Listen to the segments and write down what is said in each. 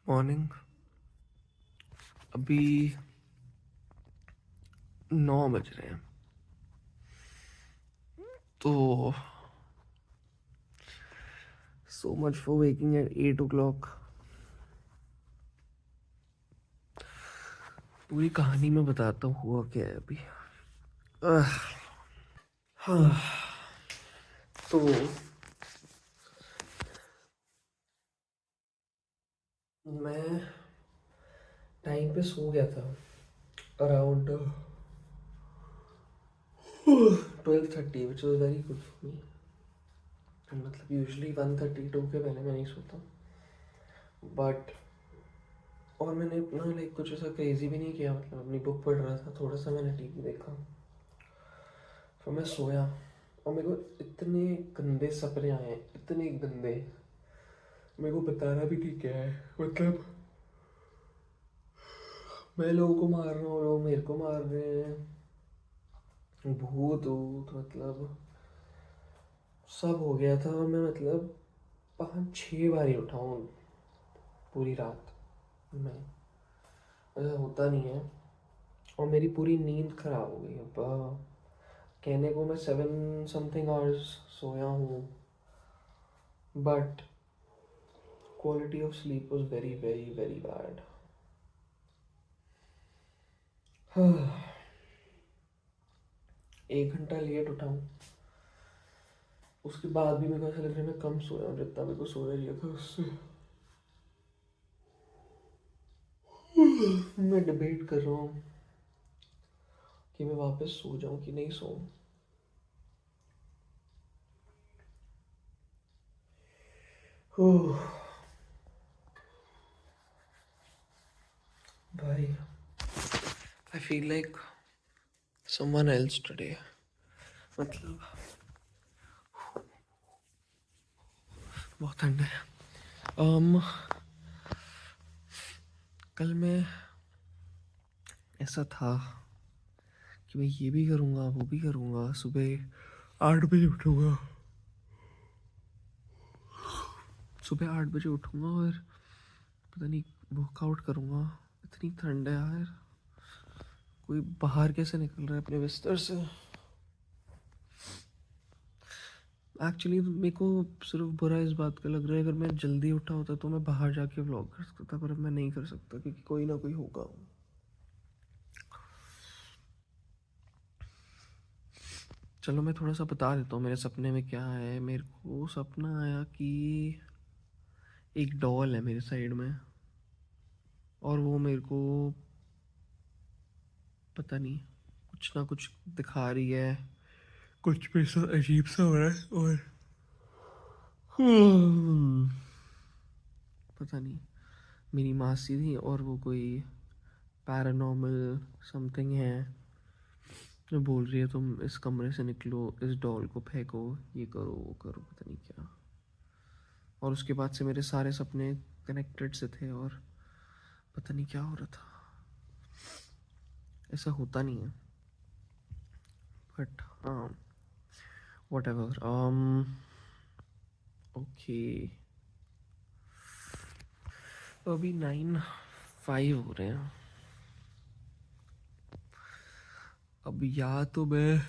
Morning. अभी 9 बज रहे हैं। तो so much for waking at 8 o'clock। पूरी कहानी मैं बताता हूँ हुआ क्या है अभी। आह, हाँ। तो मैं टाइम पे सो गया था around 12:30 which was very good for me. मतलब यूजली 1:32 के पहले मैं नहीं सोता, बट और मैंने अपना लाइक कुछ ऐसा क्रेजी भी नहीं किया। मतलब अपनी बुक पढ़ रहा था, थोड़ा सा मैंने टीवी देखा, फिर मैं सोया। और मेरे को इतने गंदे सपने आए, इतने गंदे, मेरे को बताना भी ठीक है। मतलब मैं लोगों को मार रहा हूँ, लोग मेरे को मार रहे हैं, भूत भूत, मतलब सब हो गया था। और मैं मतलब 5-6 बार ही उठा हूँ पूरी रात में। ऐसा होता नहीं है। और मेरी पूरी नींद खराब हो गई। अब कहने को मैं 7 समथिंग आवर्स सोया हूँ, but quality of sleep was very very very bad. 1 घंटा लेट उठा हूँ, उसके बाद भी मेरे को ऐसा लग रहा है मैं कम सोया हूँ जितना मेरे को सोया लिया था उससे। मैं डिबेट कर रहा हूँ कि मैं वापस सो जाऊँ कि नहीं सोऊं। भाई, आई feel like someone else today. मतलब बहुत ठंड है। कल मैं ऐसा था कि मैं ये भी करूँगा वो भी करूँगा। सुबह 8 बजे उठूँगा, सुबह 8 बजे उठूँगा और पता नहीं वर्कआउट करूँगा। इतनी ठंड है यार, कोई बाहर कैसे निकल रहा है अपने बिस्तर से। एक्चुअली मेरे को सिर्फ बुरा इस बात का लग रहा है, अगर मैं जल्दी उठा होता तो मैं बाहर जाके व्लॉग कर सकता था, पर अब मैं नहीं कर सकता क्योंकि कोई ना कोई होगा। चलो मैं थोड़ा सा बता देता हूँ मेरे सपने में क्या है। मेरे को सपना आया कि एक डॉल है मेरे साइड में, और वो मेरे को पता नहीं कुछ ना कुछ दिखा रही है। कुछ भी सा अजीब सा हो रहा है, और पता नहीं मेरी मासी थी और वो कोई पैरानॉर्मल समथिंग है जो बोल रही है तुम इस कमरे से निकलो, इस डॉल को फेंको, ये करो वो करो, पता नहीं क्या। और उसके बाद से मेरे सारे सपने कनेक्टेड से थे और पता नहीं क्या हो रहा था। ऐसा होता नहीं है, बट हाँ, वट एवर। ओके, अभी 9:05 हो रहे हैं। अब या तो मैं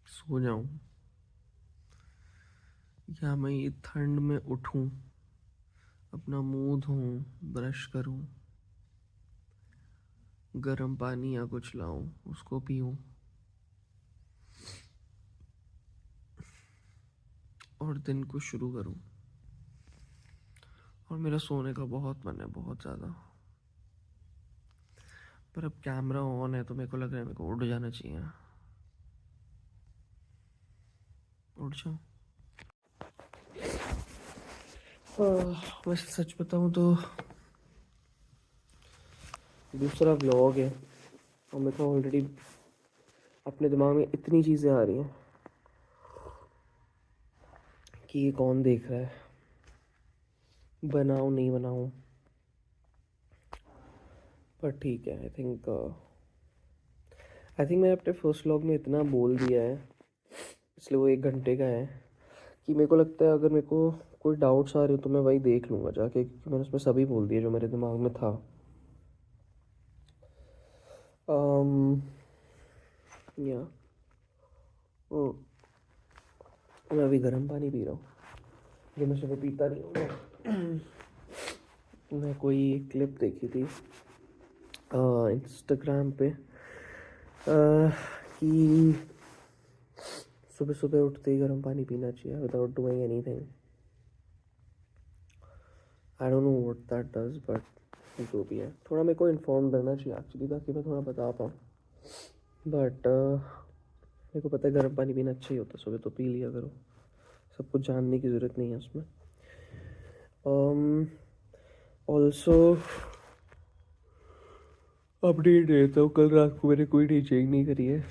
सो जाऊं, या मैं ये ठंड में उठूं, अपना मुंह धोऊं, ब्रश करूं, गर्म पानी या कुछ लाऊं, उसको पीऊं, और दिन को शुरू करूं। और मेरा सोने का बहुत मन है, बहुत ज़्यादा। पर अब कैमरा ऑन है तो मेरे को लग रहा है मेरे को उठ जाना चाहिए। उठ जाऊं। वैसे सच बताऊं तो दूसरा व्लॉग है, और मेरे को ऑलरेडी अपने दिमाग में इतनी चीज़ें आ रही हैं कि ये कौन देख रहा है, बनाऊं नहीं बनाऊं। पर ठीक है, आई थिंक मैंने अपने फर्स्ट व्लॉग में इतना बोल दिया है, इसलिए वो 1 घंटे का है, कि मेरे को लगता है अगर मेरे को कोई डाउट्स आ रहे हो तो मैं वही देख लूँगा जाके, क्योंकि मैंने उसमें सभी बोल दिया जो मेरे दिमाग में था। या मैं अभी गर्म पानी पी रहा हूँ, जो मैं सुबह पीता नहीं हूँ। मैं कोई क्लिप देखी थी इंस्टाग्राम पे कि सुबह सुबह उठते ही गर्म पानी पीना चाहिए without doing anything. I don't know what that does, but जो भी है थोड़ा मेरे को इन्फॉर्म रहना चाहिए एक्चुअली, ताकि मैं थोड़ा बता पाऊँ। बट मेरे को पता है गर्म पानी पीना अच्छा ही होता है सुबह, तो पी लिया करो, सब कुछ जानने की ज़रूरत नहीं है उसमें। ऑल्सो अपडेट देता हूँ, कल रात को मैंने कोई टीचिंग नहीं करी है,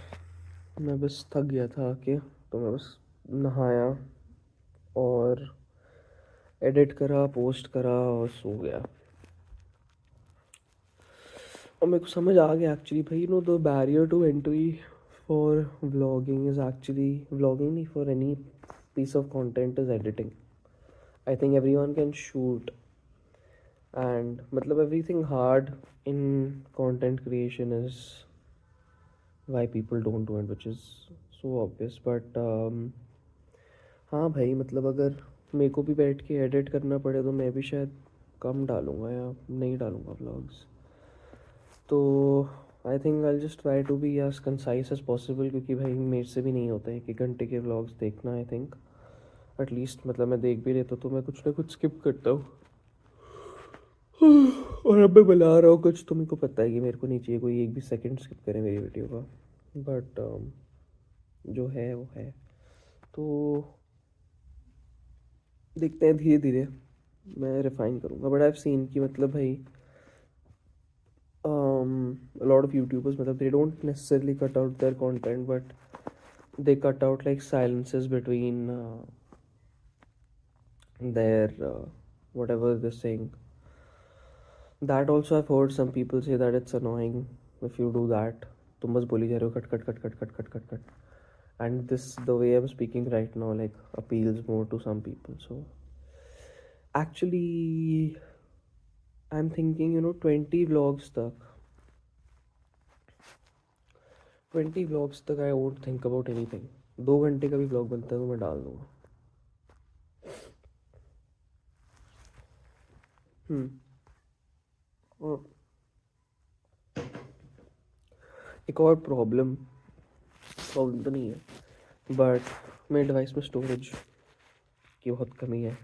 मैं बस थक गया था आके, तो मैं बस नहाया और एडिट करा, पोस्ट करा और सो गया। और मेरे को समझ आ गया एक्चुअली भाई, you know the barrier to entry for vlogging is actually vlogging नहीं, for any piece of content is editing. I think everyone can shoot, and मतलब everything hard in content creation is why people don't do it, which is so obvious. But हाँ भाई, मतलब अगर मेरे को भी बैठ के एडिट करना पड़े तो मैं भी शायद कम डालूँगा या नहीं डालूँगा व्लॉग्स। तो I think I just try to be as concise as possible, क्योंकि भाई मेरे से भी नहीं होता है कि घंटे के व्लॉग्स देखना। आई थिंक एटलीस्ट मतलब मैं देख भी लेता तो मैं कुछ ना कुछ स्किप करता हूँ। और अब मैं बना रहा हूँ कुछ, तो मेरे को पता है कि मेरे को नहीं चाहिए कोई एक भी सेकंड स्किप करे मेरी वीडियो का। बट जो है वो है, तो देखते हैं धीरे धीरे मैं रिफाइन करूँगा। बट आई हैव सीन कि मतलब भाई a lot of YouTubers, मतलब they don't necessarily cut out their content, but they cut out like silences between their whatever they're saying. That also I've heard some people say that it's annoying if you do that. तुम बस बोली जा रहे हो cut cut cut cut cut cut cut cut, and this the way I'm speaking right now like appeals more to some people. So actually I'm thinking, you know, 20 vlogs तक I won't think about anything. 2 घंटे का भी vlog बनता है तो मैं डाल दूँगा। और एक और प्रॉब्लम तो नहीं है, बट मेरे डिवाइस में स्टोरेज की बहुत कमी है।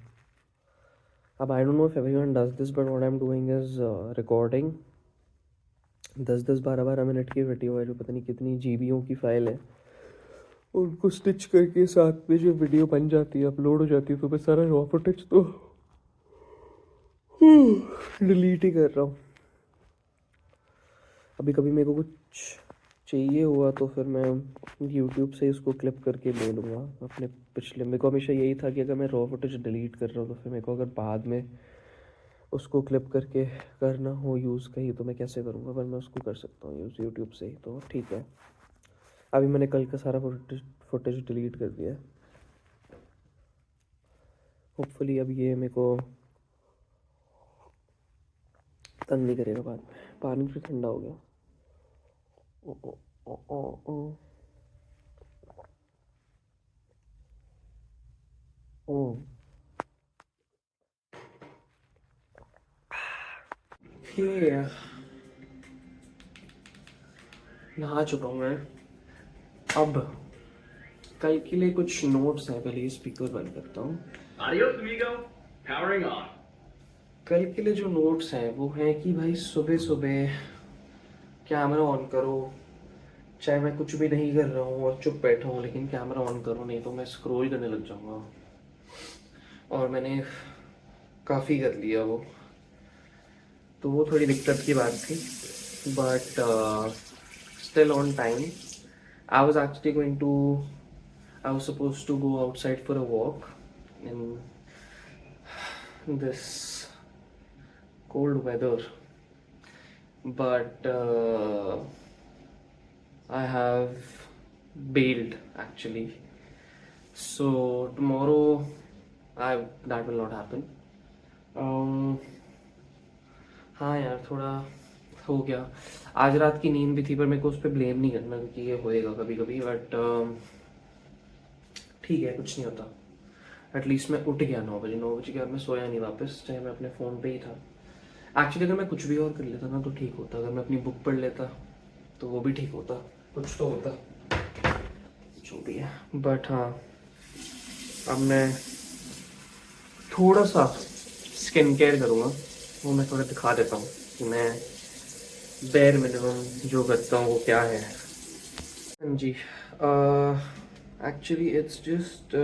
अब आई don't know if everyone does this, but what I am doing is recording 10-12 minute की वीडियो है जो पता नहीं कितनी जीबीओ की फाइल है, उनको स्टिच करके साथ में जो वीडियो बन जाती है, अपलोड हो जाती है, तो मैं सारा रॉ फुटेज तो डिलीट ही कर रहा हूँ। अभी कभी मेरे को कुछ चाहिए हुआ तो फिर मैं यूट्यूब से इसको क्लिप करके ले लूँगा अपने पिछले। मेरे को हमेशा यही था कि अगर मैं रॉ फुटेज डिलीट कर रहा हूँ तो फिर मेरे को अगर बाद में उसको क्लिप करके करना हो यूज़ कहीं तो मैं कैसे करूँगा, पर मैं उसको कर सकता हूँ यूज़ यूट्यूब से ही, तो ठीक है। अभी मैंने कल का सारा फुटेज डिलीट कर दिया है। होपफुली अब ये मेरे को तंग नहीं करेगा बाद में। पानी फिर ठंडा हो गया। ओ, ओ, ओ, ओ, ओ, ओ। ये नहा चुका हूँ मैं। अब कल के लिए कुछ नोट्स हैं, पहले स्पीकर बंद करता हूँ। Adios amigo, powering on. कल के लिए जो नोट्स हैं वो हैं कि भाई सुबह सुबह कैमरा ऑन करो, चाहे मैं कुछ भी नहीं कर रहा हूँ और चुप बैठा हूँ, लेकिन कैमरा ऑन करो, नहीं तो मैं स्क्रॉल करने लग जाऊँगा। और मैंने काफ़ी कर लिया वो, तो वो थोड़ी दिक्कत की बात थी, but still on time. I was actually going to I was supposed to go outside for a walk in this cold weather, but I have bailed actually. So tomorrow that will not happen. हाँ यार, थोड़ा हो गया। आज रात की नींद भी थी, पर मेरे को उस पर ब्लेम नहीं करना क्योंकि ये होएगा कभी कभी, बट ठीक है, कुछ नहीं होता। एटलीस्ट मैं उठ गया 9 बजे। 9 बजे के बाद मैं सोया नहीं वापस, चाहे मैं अपने फ़ोन पे ही था। एक्चुअली अगर मैं कुछ भी और कर लेता ना तो ठीक होता। अगर मैं अपनी बुक पढ़ लेता तो वो भी ठीक होता, कुछ तो होता, जो भी है। बट हाँ, अब मैं थोड़ा सा स्किन केयर करूँगा, वो मैं थोड़ा दिखा देता हूँ कि मैं बेयर मिनिमम जो करता हूँ वो क्या है। हाँ जी, actually it's just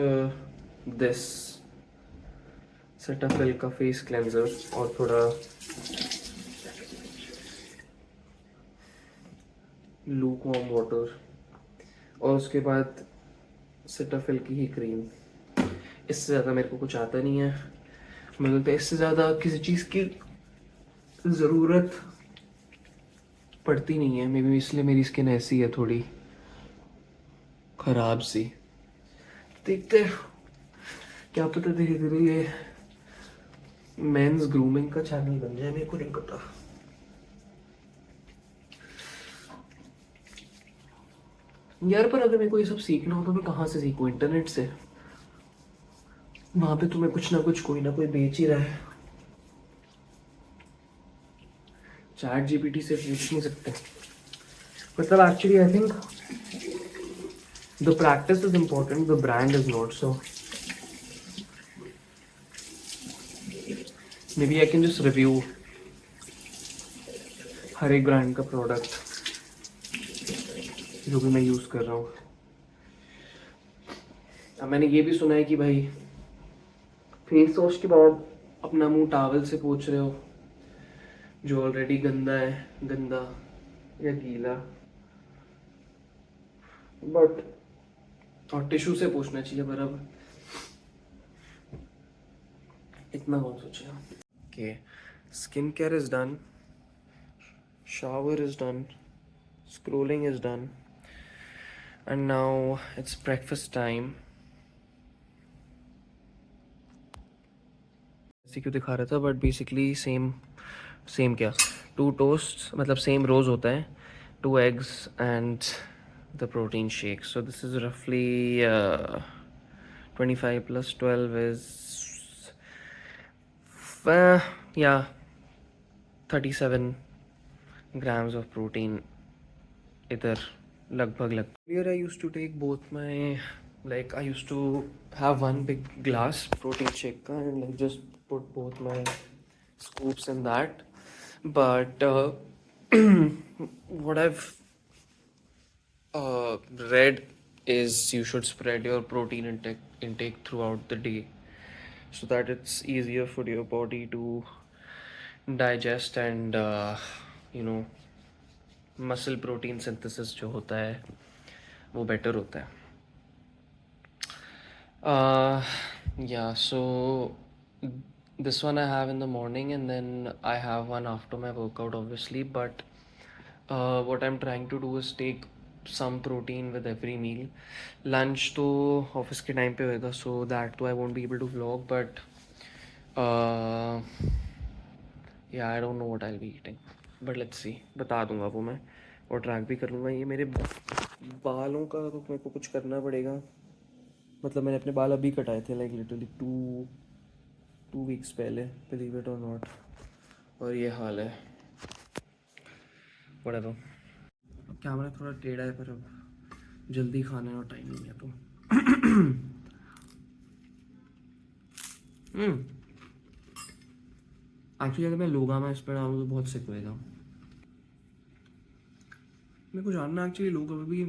this Cetaphil का फेस क्लेंजर और थोड़ा लूक वार्म वाटर, और उसके बाद सेटाफिल की ही क्रीम। इससे ज़्यादा मेरे को कुछ आता नहीं है। मुझे लगता है इससे ज़्यादा किसी चीज़ की ज़रूरत पड़ती नहीं है। मे बी इसलिए मेरी स्किन ऐसी है, थोड़ी ख़राब सी। देखते हैं, क्या पता धीरे धीरे ये मेंस ग्रूमिंग का चैनल बन जाए, मेरे को नहीं पता। यार पर अगर मेरे को ये सब सीखना हो तो मैं कहाँ से सीखूं? इंटरनेट से। वहां पे तुम्हें कुछ ना कुछ कोई ना कोई बेच ही रहा है। चैट जीपीटी से पूछ नहीं सकते। मतलब actually I think the practice is important, the brand is not. So maybe I can just review हर एक ब्रांड का प्रोडक्ट जो भी मैं यूज़ कर रहा हूँ। अब मैंने ये भी सुना है कि भाई फेस वॉश के बाद अपना मुंह टॉवल से पोंछ रहे हो जो ऑलरेडी गंदा है, गंदा या गीला, बट और टिश्यू से पोंछना चाहिए, पर अब इतना कौन सोचेगा। Okay, skin care is done, shower is done, scrolling is done, and now it's breakfast time. ऐसे क्यों दिखा रहा था, बट बेसिकली सेम सेम क्या, 2 toasts, मतलब सेम रोज होता है, 2 eggs and the protein shake. So this is roughly 25 plus 12 is yeah, 37 grams of protein इधर लगभग लग। Earlier I used to take both my, like I used to have one big glass protein shake ka, and like just put both my scoops in that. But what I've read is you should spread your protein intake throughout the day so that it's easier for your body to digest, and you know, muscle protein synthesis जो होता है वो better होता है। Yeah, so this one I have in the morning, and then I have one after my workout obviously, but what I'm trying to do is take some protein with every meal. Lunch तो office के time पे होएगा, so that तो I won't be able to vlog, but yeah, I don't know what I'll be eating, but let's see, बता दूंगा वो मैं, और ट्रैक भी कर लूँगा। ये मेरे बालों का तो मेरे को कुछ करना पड़ेगा। मतलब मैंने अपने बाल अभी कटाए थे, लाइक लिटरली टू वीक्स पहले, बिलीव इट और नॉट, और ये हाल है। व्हाटएवर। अब कैमरा थोड़ा टेढ़ा है, पर अब जल्दी खाना है और टाइम नहीं है तो एक्चुअली अगर मैं लोगा में इस पर डालूँ तो बहुत सिक होएगा। मेरे को जानना एक्चुअली लोग अभी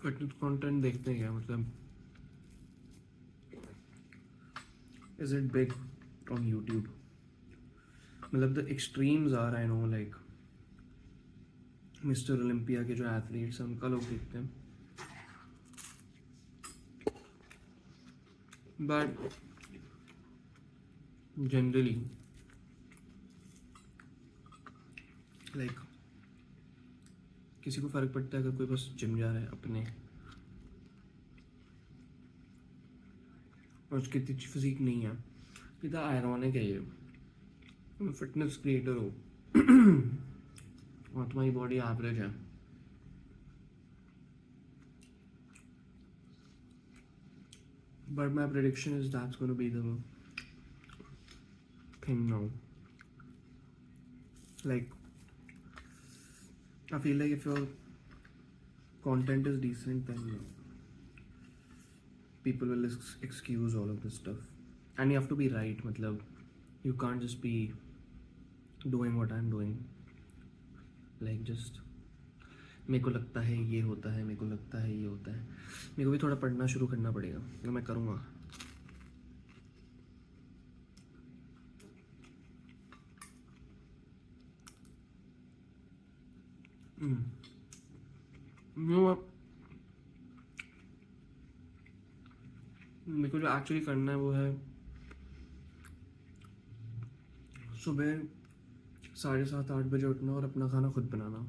फिटनेस कंटेंट देखते हैं क्या, मतलब is it big on YouTube? मतलब the extremes are, I know, like mister Olympia के जो एथलीट्स हैं उनका लोग देखते हैं, बट जनरली लाइक किसी को फ़र्क पड़ता है अगर कोई बस जिम जा रहा है अपने, और उसकी इतनी फिजिक नहीं है। कितना आयरॉनिक है ये, तुम फिटनेस क्रिएटर हो और तुम्हारी बॉडी एवरेज है। But my prediction is that's going to be the thing now. Like, I feel like if your content is decent, then people will excuse all of this stuff. And you have to be right. मतलब, you can't just be doing what I'm doing. Like, just मेरे को लगता है ये होता है, मेरे को लगता है ये होता है। मेरे को भी थोड़ा पढ़ना शुरू करना पड़ेगा, तो मैं करूँगा। मेरे को जो एक्चुअली करना है वो है सुबह 7:30-8 बजे उठना और अपना खाना खुद बनाना।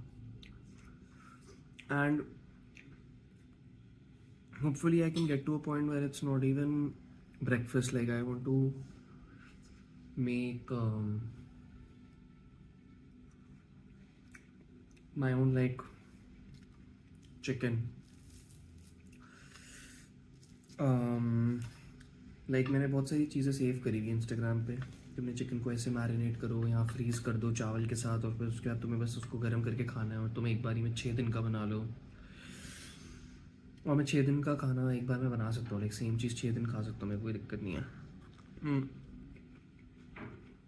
And hopefully I can get to a point where it's not even breakfast. Like I want to make my own like chicken. Like मैंने बहुत सारी चीज़ें सेव करी हुई इंस्टाग्राम पे कि अपने चिकन को ऐसे मैरिनेट करो या फ्रीज़ कर दो चावल के साथ, और फिर उसके बाद तुम्हें बस उसको गर्म करके खाना है और तुम्हें एक बारी में 6 दिन का बना लो। और मैं 6 दिन का खाना एक बार में बना सकता हूँ, लाइक सेम चीज़ 6 दिन खा सकता हूँ, मेरे कोई दिक्कत नहीं है।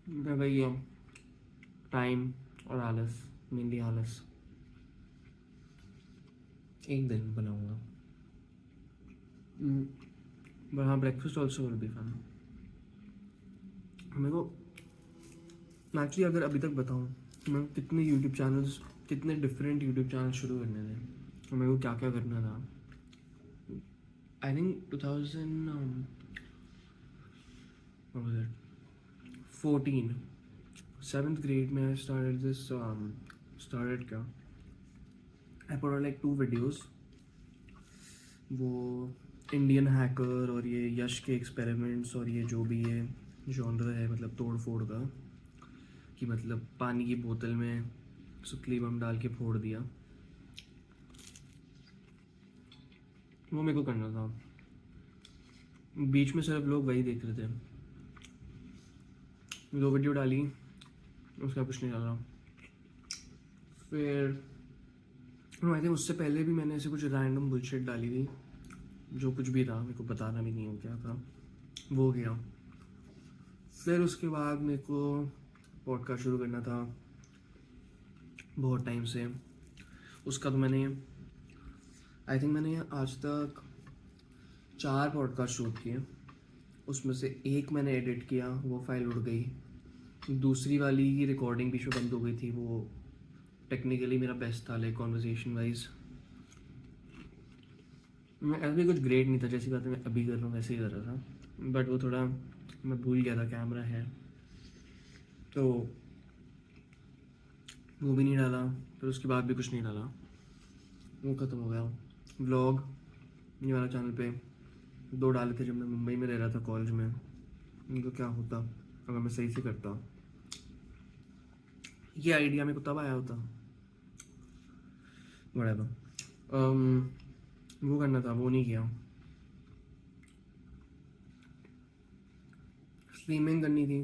मैं वही है, टाइम और आलस, मेनली आलस। एक दिन बनाऊँगा। बट हाँ, breakfast also will be fun. मेरे को एक्चुअली अगर अभी तक बताऊँ मैं कितने यूट्यूब चैनल्स, कितने डिफरेंट यूट्यूब चैनल शुरू करने थे और मेरे को क्या क्या करना था। I think 2014 7th grade में I started this started क्या I put out like 2 videos, वो इंडियन हैकर और ये यश के एक्सपेरिमेंट्स और ये जो भी ये जॉनर है मतलब तोड़ फोड़ का, कि मतलब पानी की बोतल में सुतली बम डाल के फोड़ दिया, वो मेरे को करना था। बीच में सिर्फ लोग वही देख रहे थे। 2 वीडियो डाली, उसका कुछ नहीं डाला। फिर आई थिंक उससे पहले भी मैंने ऐसे कुछ रैंडम बुलशिट डाली थी, जो कुछ भी रहा मेरे को बताना भी नहीं हो क्या था, वो गया। फिर उसके बाद मेरे को पॉडकास्ट शुरू करना था बहुत टाइम से। उसका तो मैंने आई थिंक मैंने आज तक 4 पॉडकास्ट शूट किए, उसमें से एक मैंने एडिट किया, वो फाइल उड़ गई। दूसरी वाली की रिकॉर्डिंग बीच में बंद हो गई थी, वो टेक्निकली मेरा बेस्ट था लाइक कॉन्वर्सेशन वाइज। मैं ऐसे भी कुछ ग्रेट नहीं था, जैसी बातें मैं अभी कर रहा हूँ वैसे ही कर रहा था, बट वो थोड़ा मैं भूल गया था कैमरा है, तो वो भी नहीं डाला। फिर उसके बाद भी कुछ नहीं डाला, वो ख़त्म हो गया। व्लॉग ये वाला चैनल पे 2 डाले थे जब मैं मुंबई में रह रहा था कॉलेज में। उनको क्या होता अगर मैं सही से करता, ये आइडिया मेरे को तब आया होता, whatever। वो करना था, वो नहीं किया। स्ट्रीमिंग करनी थी,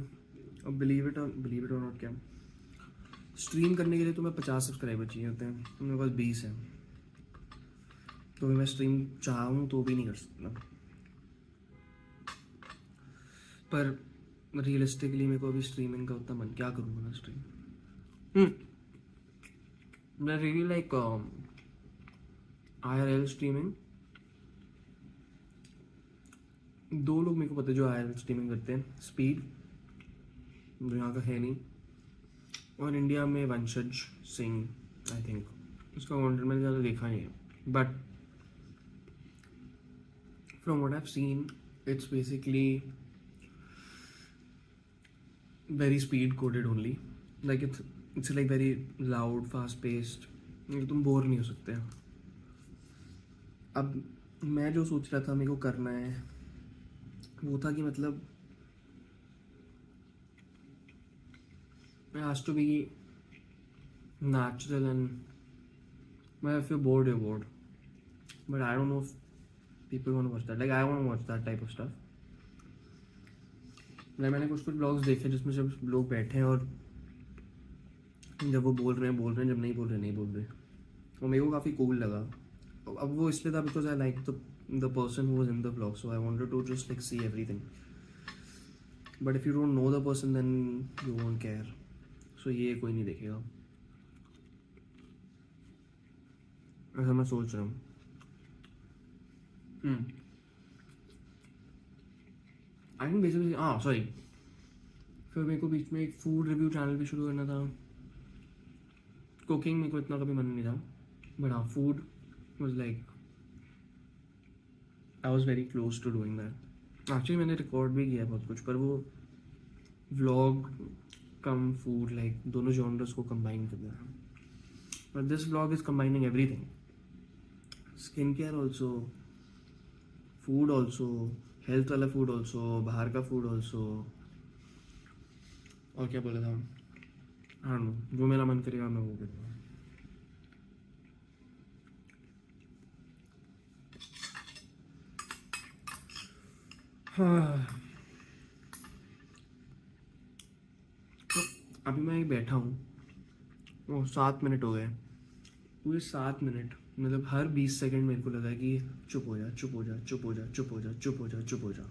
और बिलीव इट और नॉट क्या, स्ट्रीम करने के लिए तो मैं 50 सब्सक्राइबर चाहिए होते हैं, तो मेरे पास 20 है, तो मैं स्ट्रीम चाहूँ तो भी नहीं कर सकता। पर रियलिस्टिकली मेरे को अभी स्ट्रीमिंग का उतना मन, क्या करूँगा मैं स्ट्रीम। मैं रियली लाइक IRL स्ट्रीमिंग। 2 लोग मेरे को पता है जो IRL स्ट्रीमिंग करते हैं, स्पीड जो यहाँ का है नहीं, और इंडिया में वंशज सिंह, आई थिंक उसका कंटेंट मैंने ज़्यादा देखा नहीं है, but from what I have seen it's basically very speed coded only, like it's like very loud, fast paced, तुम बोर नहीं हो सकते। अब मैं जो सोच रहा था मेरे को करना है वो था कि मतलब it has to be natural and well, if you're bored, you're bored. But I don't know if people want to watch that. Like I want to watch that type of stuff. Like मैंने कुछ blogs देखे जिसमें जब लोग बैठे हैं और जब वो बोल रहे हैं, जब नहीं बोल रहे नहीं बोल रहे, और मेरे को काफ़ी कूल लगा। अब वो इसलिए था because I like the person who was in the blog, so I wanted to just like see everything. But if you don't know the person then you won't care, so ये कोई नहीं देखेगा, ऐसा मैं सोच रहा हूँ। आई थिंक बेसिकली सॉरी, फिर मेरे को बीच में एक फूड रिव्यू चैनल भी शुरू करना था। कुकिंग मेरे को इतना कभी मन नहीं था, बट हाँ food was like I was very close to doing that. Actually मैंने रिकॉर्ड भी किया बहुत कुछ, पर वो व्लॉग कम फूड लाइक दोनों जॉनर्स को कंबाइन कर दिया। But this vlog is combining everything, skin care also, food also, health वाला फूड ऑल्सो, बाहर का फूड ऑल्सो, और क्या बोला था, हाँ नो, जो मेरा मन करेगा मैं वो करूँगा। हाँ, तो अभी मैं बैठा हूँ, वो 7 मिनट हो गए, पूरे 7 मिनट, मतलब हर 20 सेकंड मेरे को लगा कि चुप हो जा, चुप हो जा, चुप हो जा, चुप हो जा, चुप हो जा, चुप हो जा।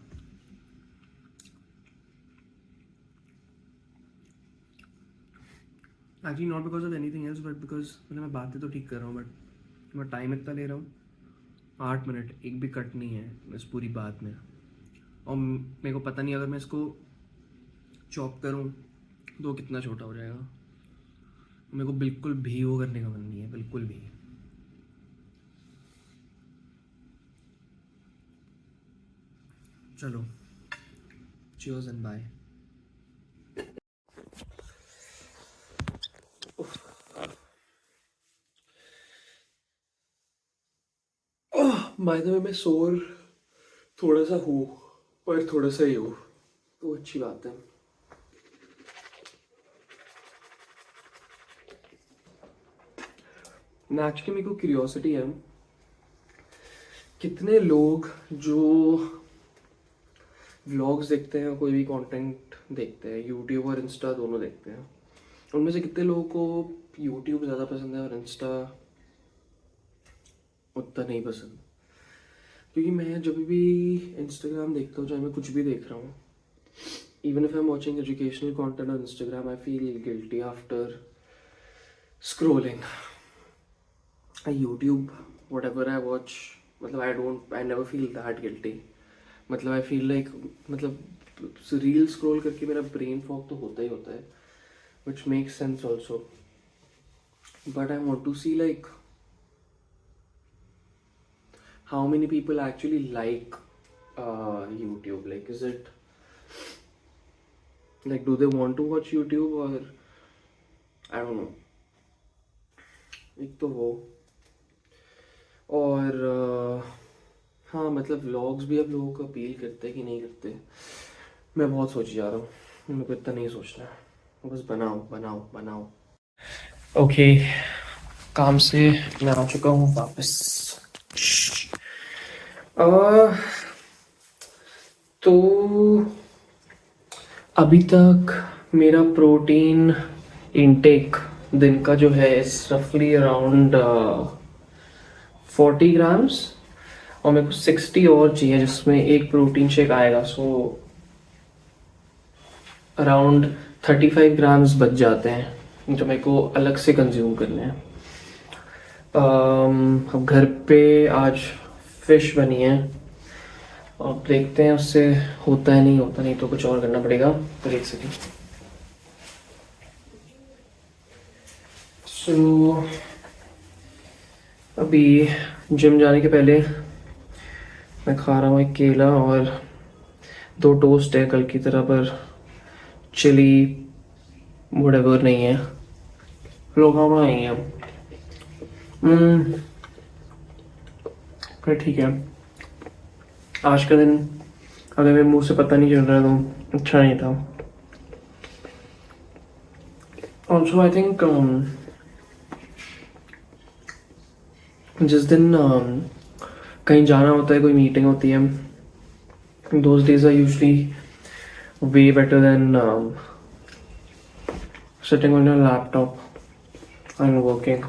Actually not because of anything else, but because मतलब मैं बातें तो ठीक कर रहा हूँ, बट मैं टाइम इतना ले रहा हूँ, 8 मिनट, एक भी कट नहीं है इस पूरी बात में। और मेरे को पता नहीं अगर मैं इसको चॉप करूँ तो कितना छोटा हो जाएगा। मेरे को बिल्कुल भी वो करने का मन नहीं है, बिल्कुल भी। चलो, cheers and bye. By the way मैं सोर थोड़ा सा हूँ, पर थोड़ा सा ही हूँ, तो अच्छी बात है। ना एक्चुअली मेरे को क्यूरियोसिटी है, कितने लोग जो व्लॉग्स देखते हैं, कोई भी कंटेंट देखते हैं, यूट्यूब और इंस्टा दोनों देखते हैं, उनमें से कितने लोगों को यूट्यूब ज़्यादा पसंद है और इंस्टा उतना नहीं पसंद। क्योंकि मैं जब भी इंस्टाग्राम देखता हूँ, चाहे मैं कुछ भी देख रहा हूँ, even if I am watching educational content on Instagram, I feel guilty after scrolling. YouTube whatever I watch, मतलब I never feel that guilty। मतलब आई फील लाइक, मतलब रील स्क्रॉल करके मेरा ब्रेन फॉग तो होता ही होता है, which makes sense also, but I want to see like how many people actually like YouTube, like is it like do they want to watch YouTube or I don't know। एक तो वो, और हाँ मतलब व्लॉग्स भी अब लोगों को अपील करते हैं कि नहीं करते, मैं बहुत सोची जा रहा हूँ, मेरे को इतना नहीं सोचना है, बस बनाओ बनाओ बनाओ। ओके, काम से मैं आ चुका हूँ वापस। तो अभी तक मेरा प्रोटीन इनटेक दिन का जो है इस रफली अराउंड 40 ग्राम्स, और मेरे को 60 और चाहिए जिसमें एक प्रोटीन शेक आएगा, सो अराउंड 35 ग्राम्स बच जाते हैं जो मेरे को अलग से कंज्यूम करने हैं। अब घर पे आज फिश बनी है, अब देखते हैं उससे होता है नहीं होता, नहीं तो कुछ और करना पड़ेगा। तो एक सेकेंड, सो अभी जिम जाने के पहले मैं खा रहा हूँ एक केला और 2 टोस्ट है कल की तरह, पर चिली व्हाटएवर नहीं है, लोग हम आएंगे अब। पर ठीक है, आज का दिन अगर मेरे मुंह से पता नहीं चल रहा तो अच्छा नहीं था। ऑल्सो आई थिंक जिस दिन कहीं जाना होता है, कोई मीटिंग होती है, those days are usually way better than sitting on your laptop and working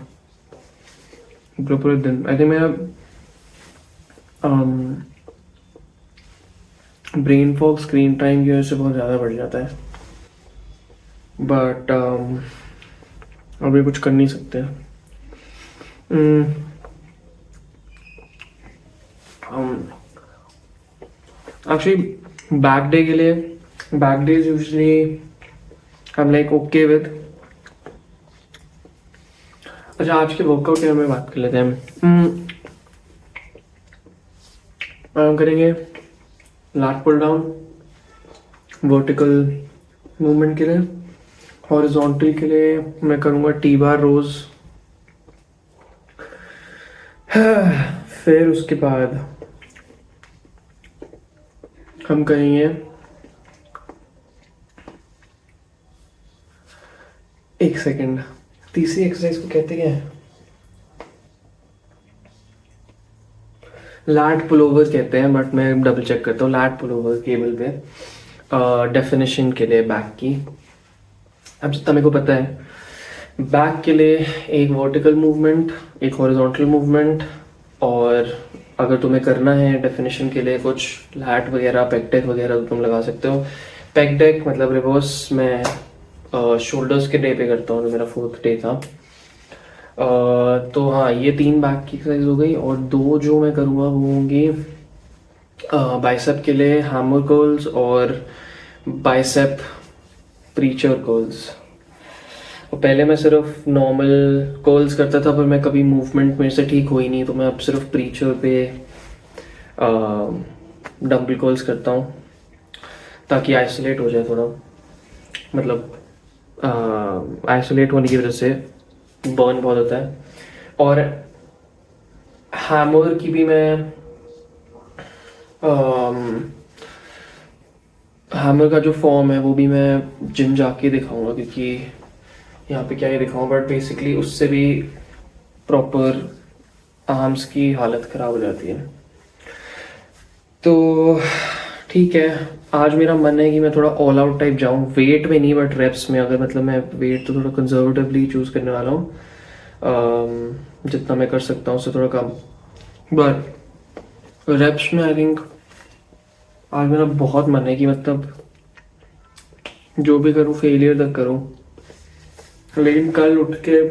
पूरे दिन। आई थिंक मेरा ब्रेन फॉग स्क्रीन टाइम की वजह से बहुत ज़्यादा बढ़ जाता है, बट अभी कुछ कर नहीं सकते। एक्चुअली बैक डे के लिए, back day is usually I am like okay with. अच्छा, आज के वर्कआउट के बारे में बात कर लेते हैं। हम करेंगे lat pull down vertical movement के लिए। हॉरिजॉन्टल के लिए मैं करूँगा टी बार रोज। फिर उसके बाद हम करेंगे एक सेकेंड, तीसरी एक्सरसाइज को कहते क्या है? लैट पुलोवर कहते हैं, बट मैं डबल चेक करता हूँ। लैट पुलोवर केबल पे डेफिनेशन के लिए बैक की। अब जितना मेरे को पता है, बैक के लिए एक वर्टिकल मूवमेंट, एक हॉरिजॉन्टल मूवमेंट, और अगर तुम्हें करना है डेफिनेशन के लिए कुछ लैट वगैरह, पेक डेक वगैरह तो तुम लगा सकते हो। पेक डेक मतलब रिवर्स मैं शोल्डर्स के डे पे करता हूँ, जो मेरा 4th डे था। तो हाँ, ये 3 बैक की एक्सरसाइज हो गई, और 2 जो मैं करूँगा वो होंगी बाइसेप के लिए हैमर कर्ल्स और बाइसेप प्रीचर कर्ल्स। और पहले मैं सिर्फ नॉर्मल कर्ल्स करता था, पर मैं कभी मूवमेंट मेरे से ठीक हुई नहीं, तो मैं अब सिर्फ प्रीचर पे डंबल कर्ल्स करता हूँ, ताकि आइसोलेट हो जाए थोड़ा। मतलब आइसोलेट होने की वजह से बर्न बहुत होता है। और हैमर की भी मैं हैमर का जो फॉर्म है वो भी मैं जिम जाके दिखाऊंगा, क्योंकि यहाँ पे क्या ही दिखाऊँ, बट बेसिकली उससे भी प्रॉपर आर्म्स की हालत ख़राब हो जाती है। तो ठीक है, आज मेरा मन है कि मैं थोड़ा ऑल आउट टाइप जाऊँ, वेट में नहीं बट रेप्स में। अगर मतलब मैं वेट तो थोड़ा कंजर्वेटिवली चूज़ करने वाला हूँ, जितना मैं कर सकता हूँ उससे थोड़ा कम, बट रेप्स में आई थिंक आज मेरा बहुत मन है कि मतलब जो भी करूँ फेलियर तक करूँ। लेकिन कल उठ के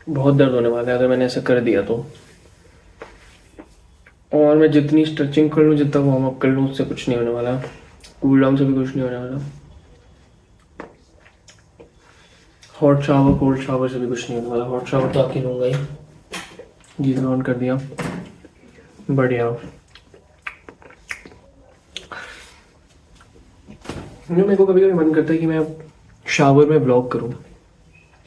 बहुत दर्द होने वाला है अगर मैंने ऐसा कर दिया तो। और मैं जितनी स्ट्रेचिंग कर लूँ, जितना वार्म अप कर लूँ, उससे कुछ नहीं होने वाला। कूल डाउन से भी कुछ नहीं होने वाला। हॉट शावर, कोल्ड शावर से भी कुछ नहीं होने वाला। हॉट शावर तो आके लूँगा ही। गीजर ऑन कर दिया, बढ़िया। मेरे को कभी कभी मन करता है कि मैं शावर में ब्लॉग करूँ,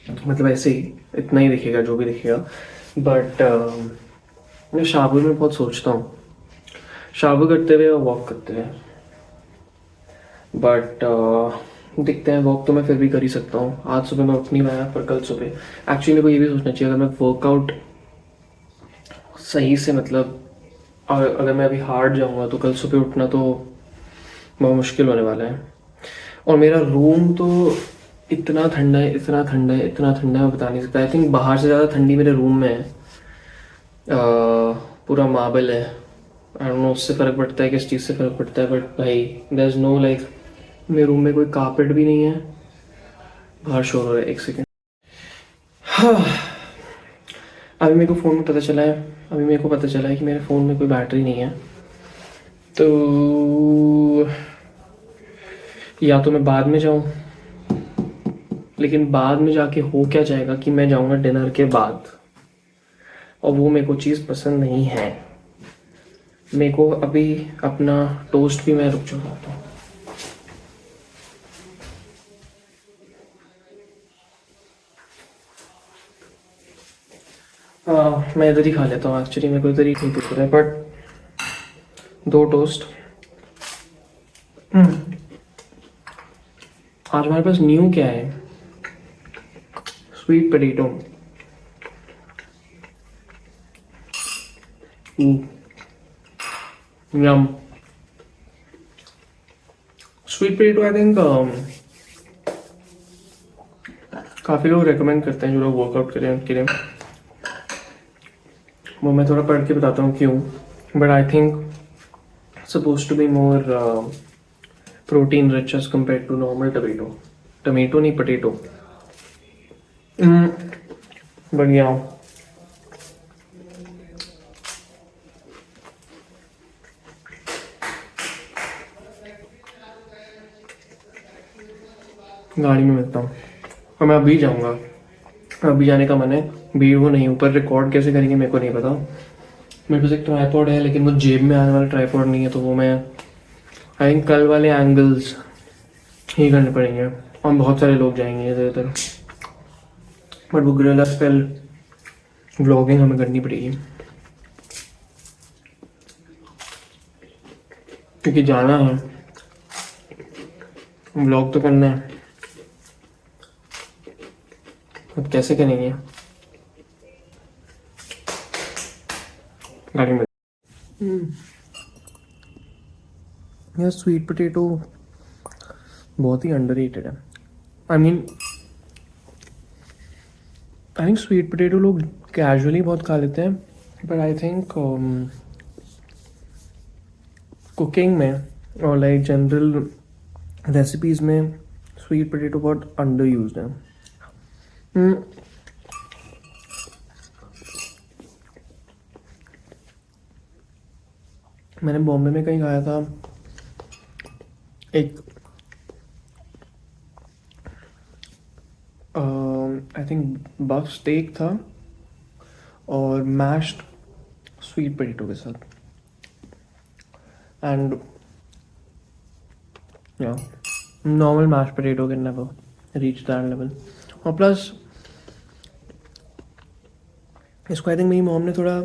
मतलब ऐसे ही इतना ही दिखेगा जो भी दिखेगा, बट मैं शावर में बहुत सोचता हूँ, शावर करते हुए और वॉक करते हुए। बट दिखते हैं, वॉक तो मैं फिर भी कर ही सकता हूँ। आज सुबह मैं उठ नहीं पाया, पर कल सुबह एक्चुअली मेरे को ये भी सोचना चाहिए, अगर मैं वर्कआउट सही से मतलब अगर मैं अभी हार्ड जाऊँगा तो कल सुबह उठना तो बहुत मुश्किल होने वाला है। और मेरा रूम तो इतना ठंडा है, इतना ठंडा है, इतना ठंडा है, मैं बता नहीं सकता। आई थिंक बाहर से ज़्यादा ठंडी मेरे रूम में है। पूरा मार्बल है। आई डोंट नो उससे फ़र्क पड़ता है, किस चीज़ से फ़र्क पड़ता है, बट भाई देयर इज़ नो लाइक, मेरे रूम में कोई कारपेट भी नहीं है। बाहर शोर हो रहा है, एक सेकेंड। हाँ, अभी मेरे को फ़ोन में पता चला है, कि मेरे फ़ोन में कोई बैटरी नहीं है। तो या तो मैं बाद में जाऊँ, लेकिन बाद में जाके हो क्या जाएगा कि मैं जाऊँगा डिनर के बाद, और वो मेरे को चीज़ पसंद नहीं है। मेरे को अभी अपना टोस्ट भी मैं रुक चुका था। मैं इधर ही खा लेता हूँ एक्चुअली, मेरे को इधर ही ठीक दिख रहा है, बट 2 टोस्ट। आज हमारे पास न्यू क्या है, sweet potato. Yum. Sweet potato I think काफ़ी लोग रेकमेंड करते हैं जो लोग वर्कआउट करें उनके लिए। वो मैं थोड़ा पढ़ के बताता हूँ क्यों, but I think suppose to be more protein rich as compare to normal tomato नहीं पोटैटो। बढ़िया। गाड़ी में मिलता हूँ और मैं अभी जाऊँगा, अभी जाने का मन है। भीड़ वो नहीं, ऊपर रिकॉर्ड कैसे करेंगे मेरे को नहीं पता। मेरे पास एक ट्राईपॉड है लेकिन वो जेब में आने वाला ट्राईपॉड नहीं है, तो वो मैं आई थिंक कल वाले एंगल्स ही करने पड़ेंगे और बहुत सारे लोग जाएंगे इधर उधर। बट वो गुरिल्ला स्पेल व्लॉगिंग हमें करनी पड़ेगी क्योंकि जाना है, व्लॉग तो करना है। अब कैसे करेंगे गाड़ी में। यार स्वीट पोटैटो बहुत ही अंडररेटेड है। आई थिंक स्वीट पोटैटो लोग कैजुअली बहुत खा लेते हैं, बट आई थिंक कुकिंग में और लाइक जनरल रेसिपीज़ में स्वीट पोटैटो बहुत अंडर यूज्ड है। मैंने बॉम्बे में कहीं खाया था, एक आई थिंक बफ स्टेक था और मैश्ड स्वीट पोटैटो के साथ, एंड या normal mashed potato can never reach that level. और प्लस इसको आई थिंक मेरी मॉम ने थोड़ा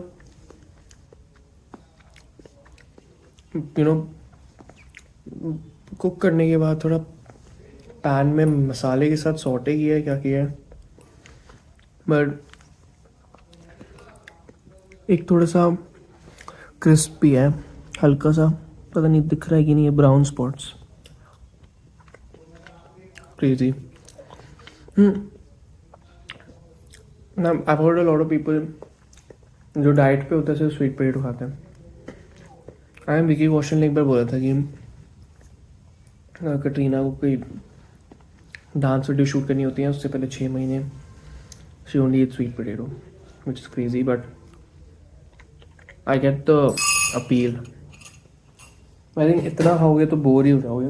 कुक करने के बाद थोड़ा पैन में मसाले के साथ सौटे किया है, क्या किया है, बट एक थोड़ा सा क्रिस्पी है, हल्का सा, पता नहीं दिख रहा है कि नहीं, है brown spots. Crazy. Now, I've heard a lot of people जो डाइट पे होते हैं सिर्फ स्वीट पोटैटो खाते हैं। आई एम विकी कौशल ने एक बार बोला था कि कटरीना को कोई डांस वीडियो शूट करनी होती है उससे पहले 6 महीने she only eat sweet potato, which is crazy, but I get the appeal. I think इतना खाओगे तो बोर ही हो जाओगे,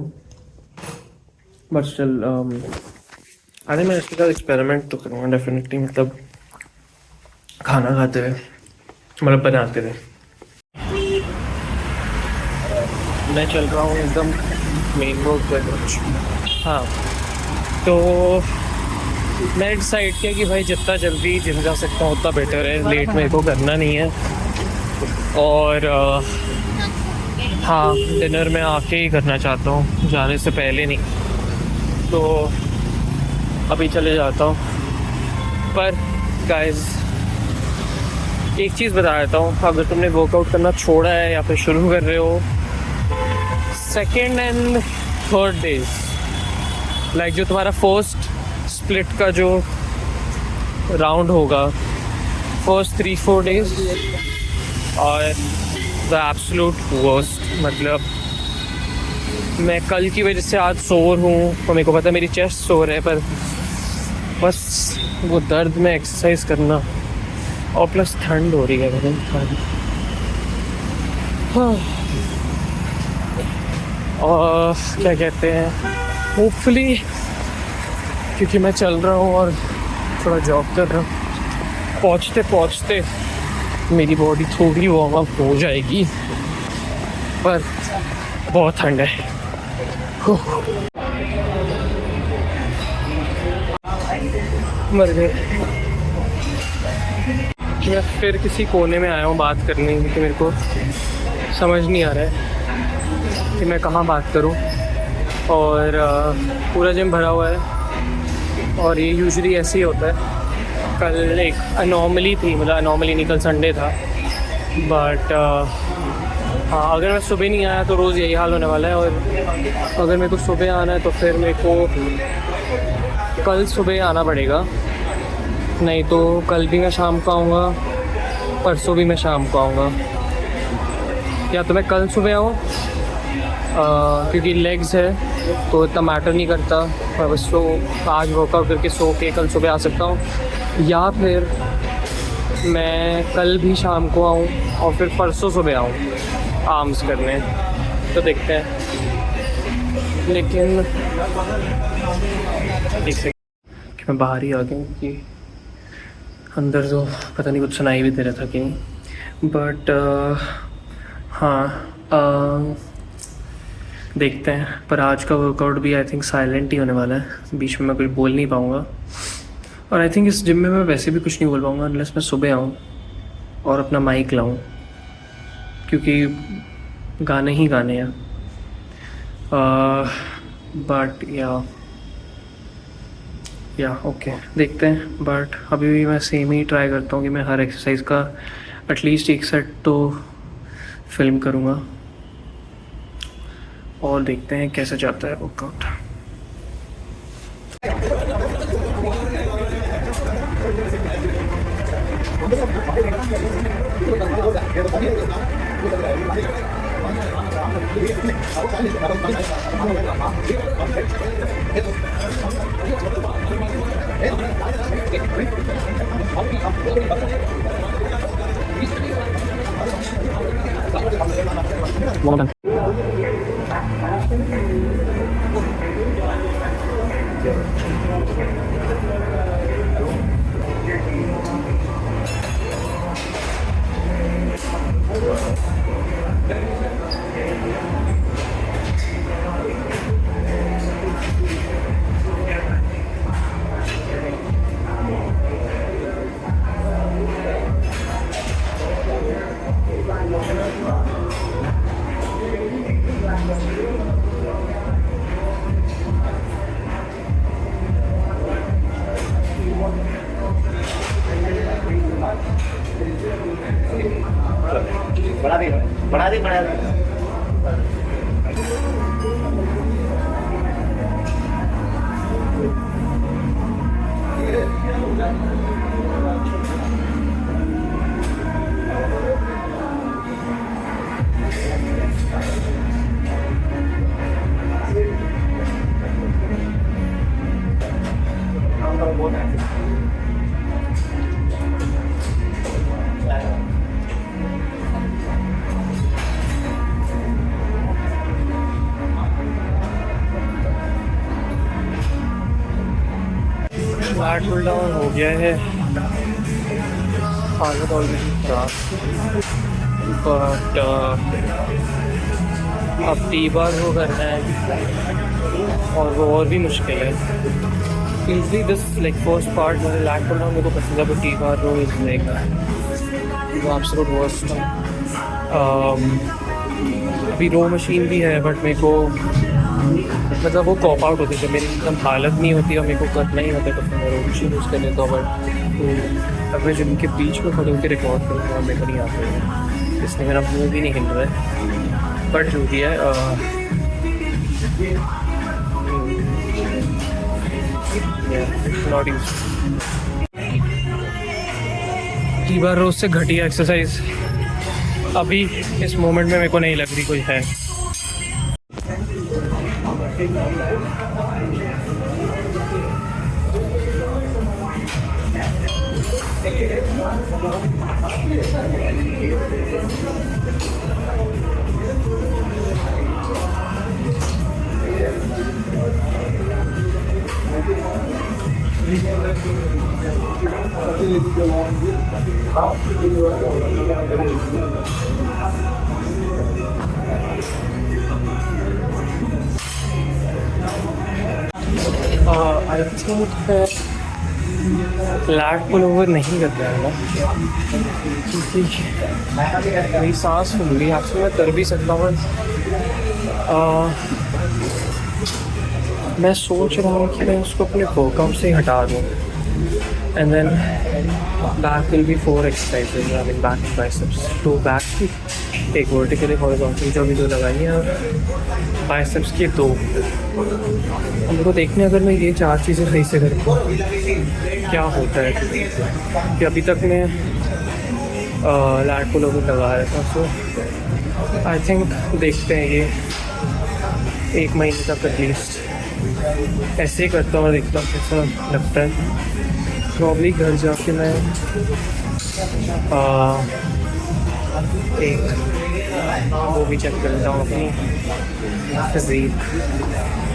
बट स्टिल आई थिंक मैं इसके साथ एक्सपेरिमेंट तो करूँगा डेफिनेटली, मतलब खाना खाते हुए, मतलब बनाते हुए। मैं चल रहा हूँ एकदम मेन रोड पर कुछ। हाँ, तो मैं डिसाइड किया कि भाई जितना जल्दी जिम जा सकता हूँ उतना बेटर है, लेट मेरे को करना नहीं है। और हाँ, डिनर में आके ही करना चाहता हूँ, जाने से पहले नहीं, तो अभी चले जाता हूँ। पर गाइस एक चीज़ बता देता हूँ, अगर तुमने वर्कआउट करना छोड़ा है या फिर शुरू कर रहे हो, second and third days, like जो तुम्हारा फर्स्ट स्प्लिट का जो राउंड होगा, फर्स्ट 3-4 डेज और द एब्सोल्यूट वर्स्ट। मतलब मैं कल की वजह से आज सोर हूँ और मेरे को पता है मेरी चेस्ट सोर है, पर बस वो दर्द में एक्सरसाइज करना, और प्लस ठंड हो रही है मेरे ठंड। हाँ, और क्या कहते हैं, होपफुली क्योंकि मैं चल रहा हूँ और थोड़ा जॉब कर रहा हूँ, पहुँचते पहुँचते मेरी बॉडी थोड़ी वार्म अप हो जाएगी, पर बहुत ठंड है। मर गए। मैं फिर किसी कोने में आया हूँ बात करने, क्योंकि मेरे को समझ नहीं आ रहा है कि मैं कहाँ बात करूँ। और पूरा जिम भरा हुआ है और ये यूजुअली ऐसे ही होता है। कल एक अनॉमली थी, मतलब अनॉमली नहीं, कल संडे था। बट हाँ, अगर मैं सुबह नहीं आया तो रोज़ यही हाल होने वाला है। और अगर मेरे को सुबह आना है तो फिर मेरे को कल सुबह आना पड़ेगा, नहीं तो कल भी मैं शाम को आऊँगा, परसों भी मैं शाम को आऊँगा। या तो मैं कल सुबह आऊँ क्योंकि लेग्स है तो इतना मैटर नहीं करता, मैं बस सो आज वर्कआउट करके सो के कल सुबह आ सकता हूँ। या फिर मैं कल भी शाम को आऊँ और फिर परसों सुबह आऊँ आर्म्स करने, तो देखते हैं। लेकिन देख सकते कि मैं बाहर ही आ गया क्योंकि अंदर तो पता नहीं कुछ सुनाई भी दे रहा था कि नहीं। बट हाँ, देखते हैं। पर आज का वर्कआउट भी आई थिंक साइलेंट ही होने वाला है, बीच में मैं कुछ बोल नहीं पाऊँगा। और आई थिंक इस जिम में मैं वैसे भी कुछ नहीं बोल पाऊँगा अनलेस मैं सुबह आऊँ और अपना माइक लाऊँ, क्योंकि गाने ही गाने हैं। बट या ओके, देखते हैं। बट अभी भी मैं सेम ही ट्राई करता हूँ कि मैं हर एक्सरसाइज का एटलीस्ट एक सेट तो फिल्म करूँगा, और देखते हैं कैसे जाता है वर्कआउट। बढ़ा दे फ्लैट पुल डाउन हो गया है, हालत ऑलरेडी खराब। बट अब टी बार वो करना है और वो और भी मुश्किल है। Usually this like first part मेरे लैट पुल डाउन मेरे को पसंद है, but T bar row is like absolute worst. अभी रो मशीन भी है बट मेरे को मतलब वो कॉप आउट होती है, जब मेरी एकदम हालत नहीं होती और मेरे को करना ही होता है तो फिर मैं रो मशीन यूज़ कर लेता हूँ। बट अब मैं जिनके बीच में खड़े होकर रिकॉर्ड करूँगा मेरे को नहीं आता है, इसलिए मेरा मुँह भी नहीं हिल रहा है। बट जो भी है नॉट यूज टी बार रोज से घटिया एक्सरसाइज अभी इस मोमेंट में मेरे को नहीं लग रही कोई है। I think that lat pull over नहीं करता है ना, क्योंकि मेरी सांस फूल रही है। एक्चुअली मैं कर भी सकता हूँ, मैं सोच रहा हूँ कि मैं उसको अपने वर्कआउट से ही हटा दूँ। And then back will be 4 exercises, I mean back biceps, 2 back की, एक वर्टिकल, एक हॉरिजॉन्टल जो भी 2 लगाई है, और बाइसेप्स की 2। हम को देखने अगर मैं ये 4 चीज़ें सही से करता हूँ क्या होता है, कि अभी तक मैं लैट पुल ओवर लगा रहा था। सो आई थिंक देखते हैं ये 1 महीने तक एटलीस्ट ऐसे ही करता हूँ और देखता हूँ कैसा लगता है। प्रॉब्ली घर जाके मैं एक वो भी चेक करता हूँ अपनी फिज़ीक।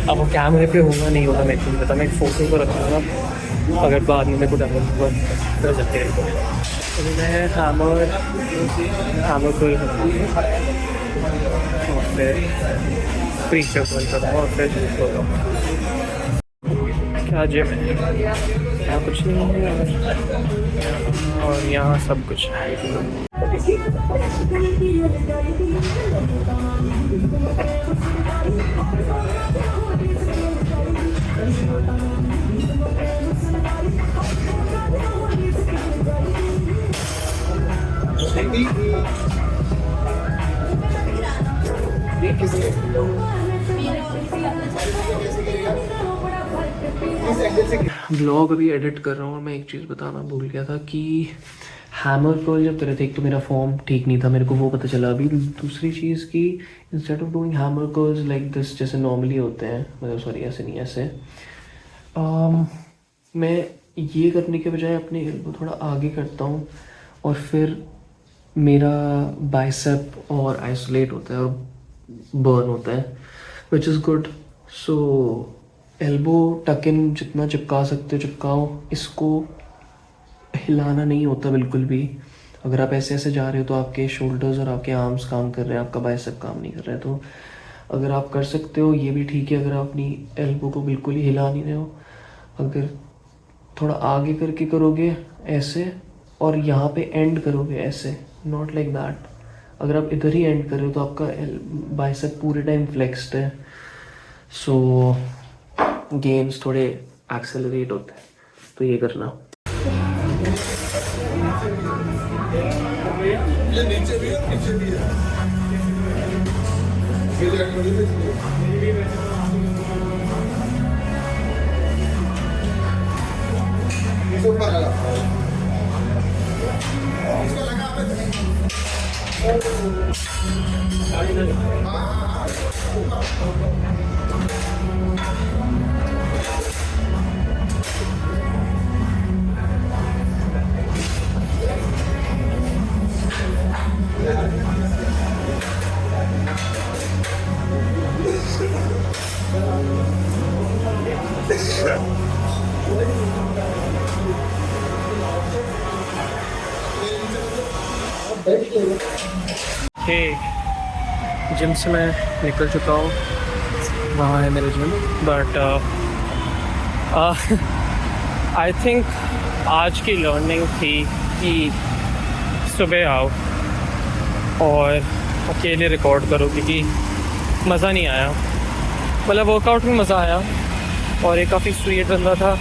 अब वो कैमरे पे होगा नहीं होगा मेरे को नहीं पता, मैं एक फ़ोटो को रखूँगा, अगर बाद में मेरे को डालना होगा कर सकते हैं। अभी मैं हैमर को और फिर प्रीचर को करूँगा और फिर क्या जिम है, यहाँ कुछ नहीं है और यहाँ सब कुछ है। ब्लॉग अभी एडिट कर रहा हूँ और मैं एक चीज़ बताना भूल गया था कि हैमर कर्ल जब करे थे, एक तो मेरा फॉर्म ठीक नहीं था, मेरे को वो पता चला अभी। दूसरी चीज़ कि instead of doing hammer curls like this जैसे नॉर्मली होते हैं, मतलब सॉरी ऐसे नहीं, ऐसे मैं ये करने के बजाय अपने एल्बो थोड़ा आगे करता हूँ और फिर मेरा बाइसेप और आइसोलेट होता है और बर्न होता है, which is good. So elbow टक इन जितना चिपका सकते हो चिपकाओ, इसको हिलाना नहीं होता बिल्कुल भी। अगर आप ऐसे ऐसे जा रहे हो तो आपके शोल्डर्स और आपके आर्म्स काम कर रहे हैं, आपका बाइसेप काम नहीं कर रहा है। तो अगर आप कर सकते हो ये भी ठीक है, अगर आप अपनी एल्बो को बिल्कुल ही हिला नहीं रहे हो, अगर थोड़ा आगे करके करोगे ऐसे और यहाँ पे एंड करोगे ऐसे, नॉट लाइक दैट। अगर आप इधर ही एंड कर रहे हो तो आपका बाइसेप पूरे टाइम फ्लेक्स्ड है, सो गेम्स थोड़े एक्सेलरेट होते हैं। तो ये करना। ये नीचे भी है, नीचे भी है। ऊपर लगा। इसको लगा जिम से मैं निकल चुका हूँ, वहाँ है मेरा जिम। बट आई थिंक आज की लर्निंग थी कि सुबह आओ और अकेले रिकॉर्ड करो, क्योंकि मज़ा नहीं आया। मतलब वर्कआउट में मज़ा आया और एक काफ़ी स्वीट बंदा था,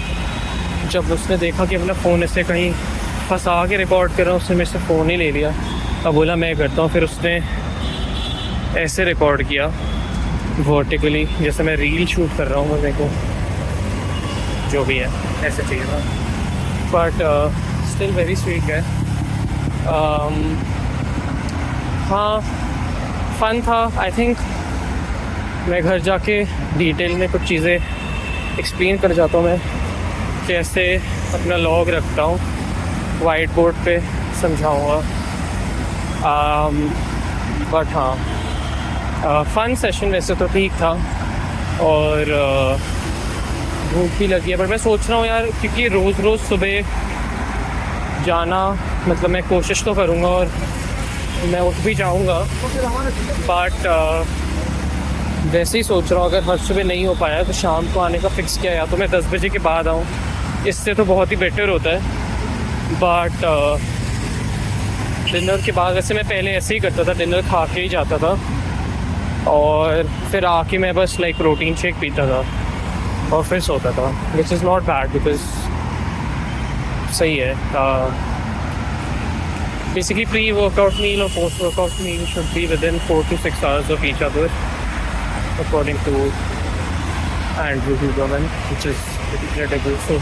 जब उसने देखा कि अपना फ़ोन ऐसे कहीं फंसा के रिकॉर्ड कर रहा हूँ, उसने मेरे से फ़ोन ही ले लिया। अब बोला मैं करता हूँ, फिर उसने ऐसे रिकॉर्ड किया वर्टिकली, जैसे मैं रील शूट कर रहा हूँ, मेरे को जो भी है ऐसे चाहिए था। बट स्टिल वेरी स्वीट है। हाँ फ़न था। आई थिंक मैं घर जाके डिटेल में कुछ चीज़ें एक्सप्लेन कर जाता हूँ, मैं कैसे अपना लॉग रखता हूँ, वाइट बोर्ड पे समझाऊँगा। बट हाँ फ़न सेशन वैसे तो ठीक था और भूख भी लगी है। बट मैं सोच रहा हूँ यार, क्योंकि रोज़ रोज़ सुबह जाना, मतलब मैं कोशिश तो करूँगा और मैं उठ भी जाऊँगा, बट वैसे ही सोच रहा हूँ अगर हर सुबह नहीं हो पाया तो शाम को आने का फ़िक्स किया, या तो मैं 10 बजे के बाद आऊँ इससे तो बहुत ही बेटर होता है। बट डिनर के बाद वैसे मैं पहले ऐसे ही करता था, डिनर खा के ही जाता था और फिर आके मैं बस लाइक प्रोटीन शेक पीता था और फिर सोता था, which is not bad because सही है। बेसिकली प्री वर्कआउट मील और post workout meal should be within 4 to 6 hours of each other according to Andrew Huberman, which is credible. So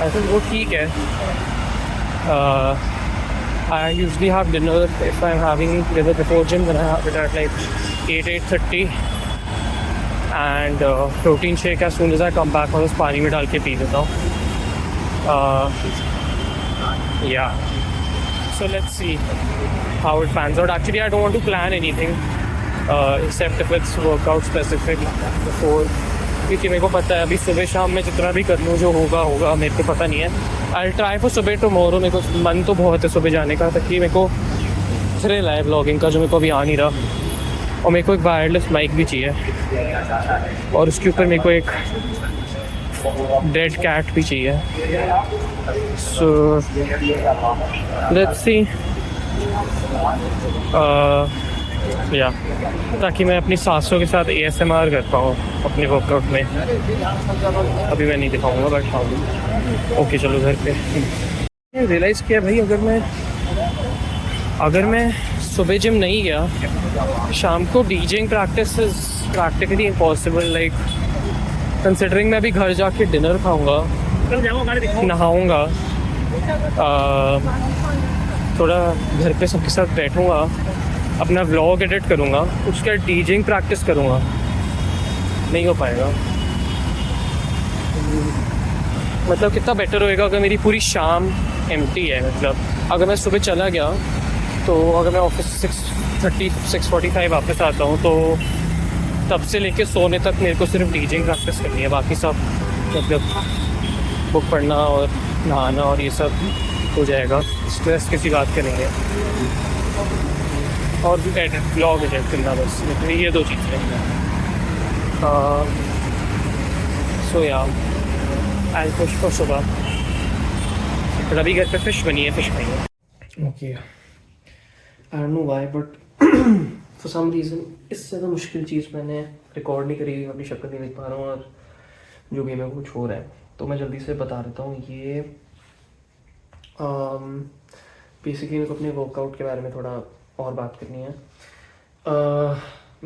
I think वो ठीक है। I usually have dinner if I'm having dinner before gym, then I have it at like 8:30 and protein shake as soon as I come back और उस पानी में डाल के P लेता हूँ। Yeah, so let's see how it pans out. Actually, I don't want to plan anything except if it's workout specific before, क्योंकि मेरे को पता है अभी सुबह शाम में जितना भी कर लूँ जो होगा मेरे को पता नहीं है। आई ट्राई फॉर सुबह टुमारो, मेरे को मन तो बहुत है सुबह जाने का, ताकि मेरे को थ्रिल है ब्लॉगिंग का जो मेरे को अभी आ नहीं रहा, और मेरे को एक वायरलेस माइक भी चाहिए और उसके ऊपर मेरे को एक डेड कैट भी चाहिए। सो लेट्स सी या ताकि मैं अपनी सांसों के साथ ASMR कर पाऊँ अपने वर्कआउट में। अभी मैं नहीं दिखाऊंगा बट हाँ ओके चलो घर पे। रियलाइज़ किया भाई, अगर मैं सुबह जिम नहीं गया, शाम को DJing practice is practically impossible. Like considering मैं अभी घर जाके डिनर खाऊंगा, नहाऊंगा, थोड़ा घर पे सबके साथ बैठूंगा, अपना व्लॉग एडिट करूँगा, उसके बाद डीजेइंग प्रैक्टिस करूँगा, नहीं हो पाएगा। मतलब कितना बेटर होएगा अगर मेरी पूरी शाम एम्प्टी है। मतलब अगर मैं सुबह चला गया तो अगर मैं ऑफिस 6:30 6:45 वापस आता हूँ तो तब से लेके सोने तक मेरे को सिर्फ डीजेइंग प्रैक्टिस करनी है, बाकी सब मतलब बुक पढ़ना और नहाना और ये सब हो जाएगा। स्ट्रेस किसी बात के नहीं है, और भी एडिट ब्लॉग एडिट करना, बस ये 2 चीज़ें। So yeah I fish for सुबह, बट अभी घर पे फिश बनी है, फिश खाएंगे। Okay, I don't know why but for some reason इससे ज़्यादा मुश्किल चीज़ मैंने रिकॉर्ड नहीं करी, अपनी शक्ल नहीं देख पा रहा हूँ और जो भी मैं कुछ हो रहा है, तो मैं जल्दी से बता देता हूँ। ये बेसिकली मेरे को अपने वर्कआउट के बारे में थोड़ा और बात करनी है।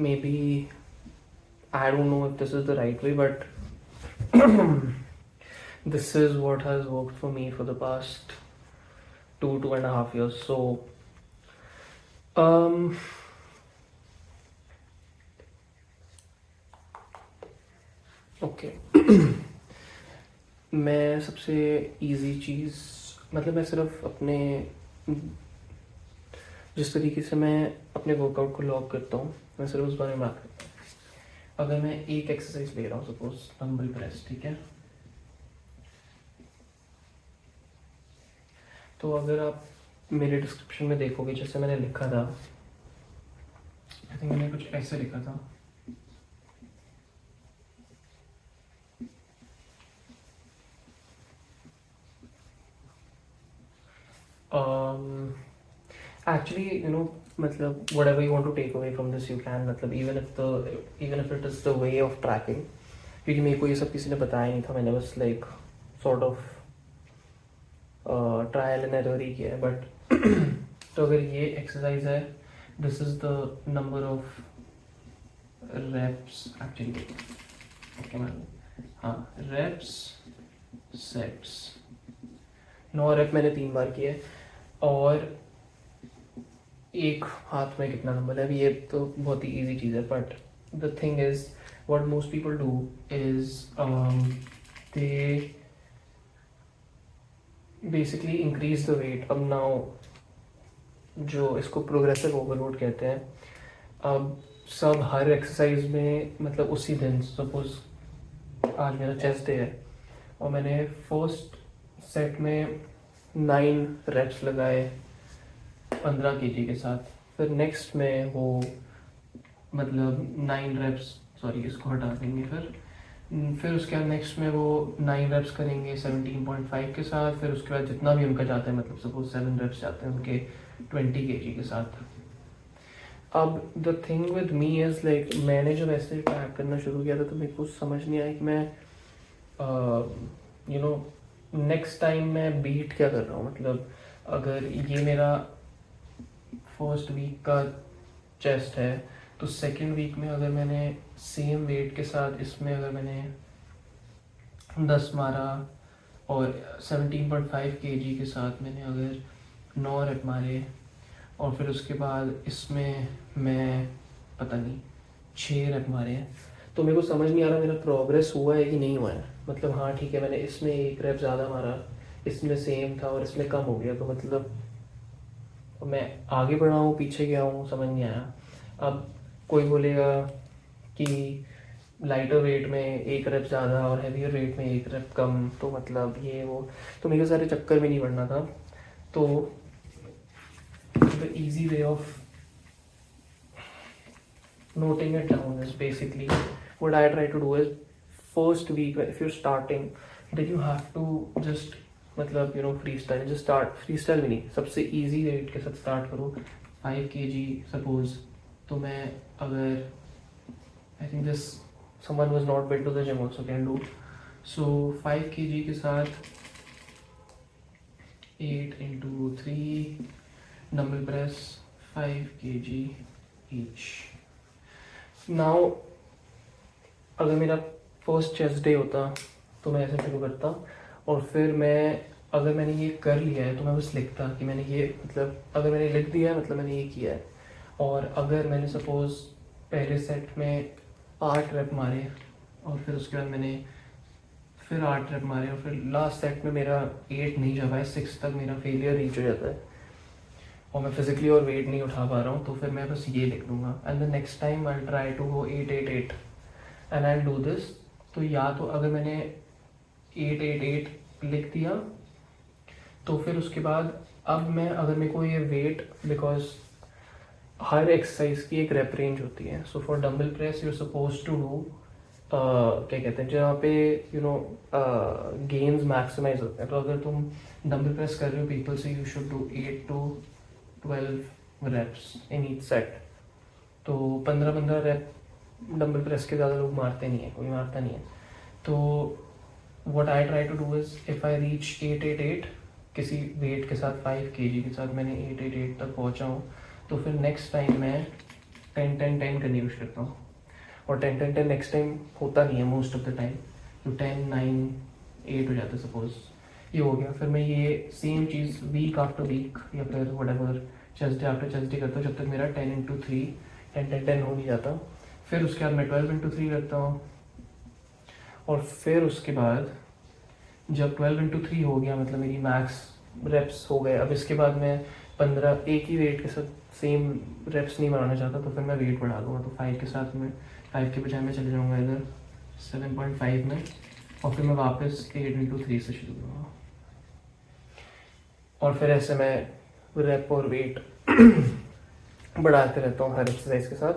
Maybe I don't know if this is the right way but this is what has worked for me for the past 2.5 years. So okay मैं सबसे इजी चीज़, मतलब मैं सिर्फ अपने जिस तरीके से मैं अपने वर्कआउट को लॉग करता हूँ मैं सिर्फ उस बारे में बात करता हूँ। अगर मैं एक एक्सरसाइज ले रहा हूँ, सपोज डंबल प्रेस, ठीक है, तो अगर आप मेरे डिस्क्रिप्शन में देखोगे जैसे मैंने लिखा था, आई थिंक मैंने कुछ ऐसे लिखा था, actually you know मतलब whatever you want to take away from this you can, मतलब even if it is the way of tracking, क्योंकि मेरे को ये सब किसी ने बताया नहीं था, मैंने बस like sort of trial and error ही किया है। बट तो अगर ये एक्सरसाइज है, this is the number of reps actually, okay ma'am, हाँ रेप्स सेट्स, 9 रेप मैंने 3 बार किए और एक हाथ में कितना नंबर है। अभी ये तो बहुत ही इजी चीज़ है, but the thing is what most people do is they basically increase the weight. अब नाउ जो इसको प्रोग्रेसिव ओवरलोड कहते हैं, अब सब हर एक्सरसाइज में मतलब उसी दिन, सपोज आज मेरा चेस्ट डे है और मैंने फर्स्ट सेट में 9 रेप्स लगाए 15 kg के साथ, फिर नेक्स्ट में वो मतलब 9 रेप्स, सॉरी इसको हटा देंगे, फिर फिर उसके बाद नेक्स्ट में वो 9 रेप्स करेंगे 17.5 के साथ, फिर उसके बाद जितना भी उनका जाता है, मतलब सपोज 7 रेप्स जाते हैं उनके 20 kg के साथ। अब the thing with me is like, मैंने जब ऐसे ट्रैक करना शुरू किया था तो मेरे को समझ नहीं आया कि मैं यू नो नेक्स्ट टाइम मैं बीट क्या कर रहा हूँ। मतलब अगर ये मेरा फर्स्ट वीक का चेस्ट है तो सेकंड वीक में अगर मैंने सेम वेट के साथ इसमें अगर मैंने 10 मारा और 17.5 kg के साथ मैंने अगर 9 रेप मारे, और फिर उसके बाद इसमें मैं पता नहीं 6 रेप मारे हैं, तो मेरे को समझ नहीं आ रहा मेरा प्रोग्रेस हुआ है कि नहीं हुआ है। मतलब हाँ ठीक है, मैंने इसमें 1 रेप ज़्यादा मारा, इसमें सेम था और इसमें कम हो गया, तो मतलब मैं आगे बढ़ा हूँ पीछे गया हूँ, समझ नहीं आया। अब कोई बोलेगा कि लाइटर वेट में 1 रेप ज़्यादा और हैवियर वेट में 1 रेप कम, तो मतलब ये वो, तो मेरे सारे चक्कर में नहीं पड़ना था। तो the easy way of noting it down is basically what I try to do is first week if you're starting then you have to just मतलब freestyle, just start freestyle भी नहीं, सबसे easy weight के साथ start करो 5 kg suppose। तो मैं अगर I think this someone who has not been to the gym also can do, so 5 kg के साथ 8 into 3 dumbbell press 5 kg each। Now अगर मेरा फर्स्ट चेस्ट डे होता तो मैं ऐसे शुरू करता, और फिर मैं अगर मैंने ये कर लिया है तो मैं बस लिखता कि मैंने ये, मतलब अगर मैंने लिख दिया है मतलब मैंने ये किया है। और अगर मैंने सपोज पहले सेट में 8 रेप मारे और फिर उसके बाद मैंने फिर 8 रेप मारे और फिर लास्ट सेट में मेरा 8 नहीं जा पाया, 6 तक मेरा फेलियर रीच हो जाता है और मैं फिजिकली और वेट नहीं उठा पा रहा हूँ, तो फिर मैं बस ये लिख दूंगा and the next time I try to go 888 and I do this. तो या तो अगर मैंने 888 लिख दिया तो फिर उसके बाद अब मैं अगर मेरे को ये वेट, बिकॉज हर एक्सरसाइज की एक रेप रेंज होती है, so for dumbbell press you are suppose to do क्या कहते हैं जहाँ पे गेन्स मैक्सिमाइज होते हैं। तो अगर तुम डम्बल प्रेस कर रहे हो पीपल से you should do 8 to 12 reps in each set। तो 15 रेप डम्बल प्रेस के ज़्यादा लोग मारते नहीं है, कोई मारता नहीं है। तो what I try to do is if I reach 888 किसी वेट के साथ 5 kg के साथ मैंने 888 तक पहुँचा हूँ, तो फिर नेक्स्ट टाइम मैं 10-10-10 करनी कोशिश करता हूँ, और 10-10-10 नेक्स्ट टाइम होता नहीं है मोस्ट ऑफ द टाइम, तो 10-9-8 हो जाता है सपोज, ये हो गया। फिर मैं ये सेम चीज़ वीक आफ्टर वीक या फिर whatever chest day after chest day करता हूँ जब तक मेरा 10 into 3 10-10-10 हो नहीं जाता। फिर उसके बाद मैं 12 into 3 करता हूँ, और फिर उसके बाद जब 12 into 3 हो गया मतलब मेरी मैक्स रेप्स हो गए, अब इसके बाद मैं 15 एक ही वेट के साथ सेम रेप्स नहीं बनाना चाहता, तो फिर मैं वेट बढ़ा दूँगा। तो 5 के साथ में 5 के बजाय मैं चले जाऊँगा इधर 7.5 में, और फिर मैं वापस 8 into 3 से शुरू करूँगा, और फिर ऐसे मैं रेप और वेट बढ़ाते रहता हूँ हर एक्सरसाइज के साथ।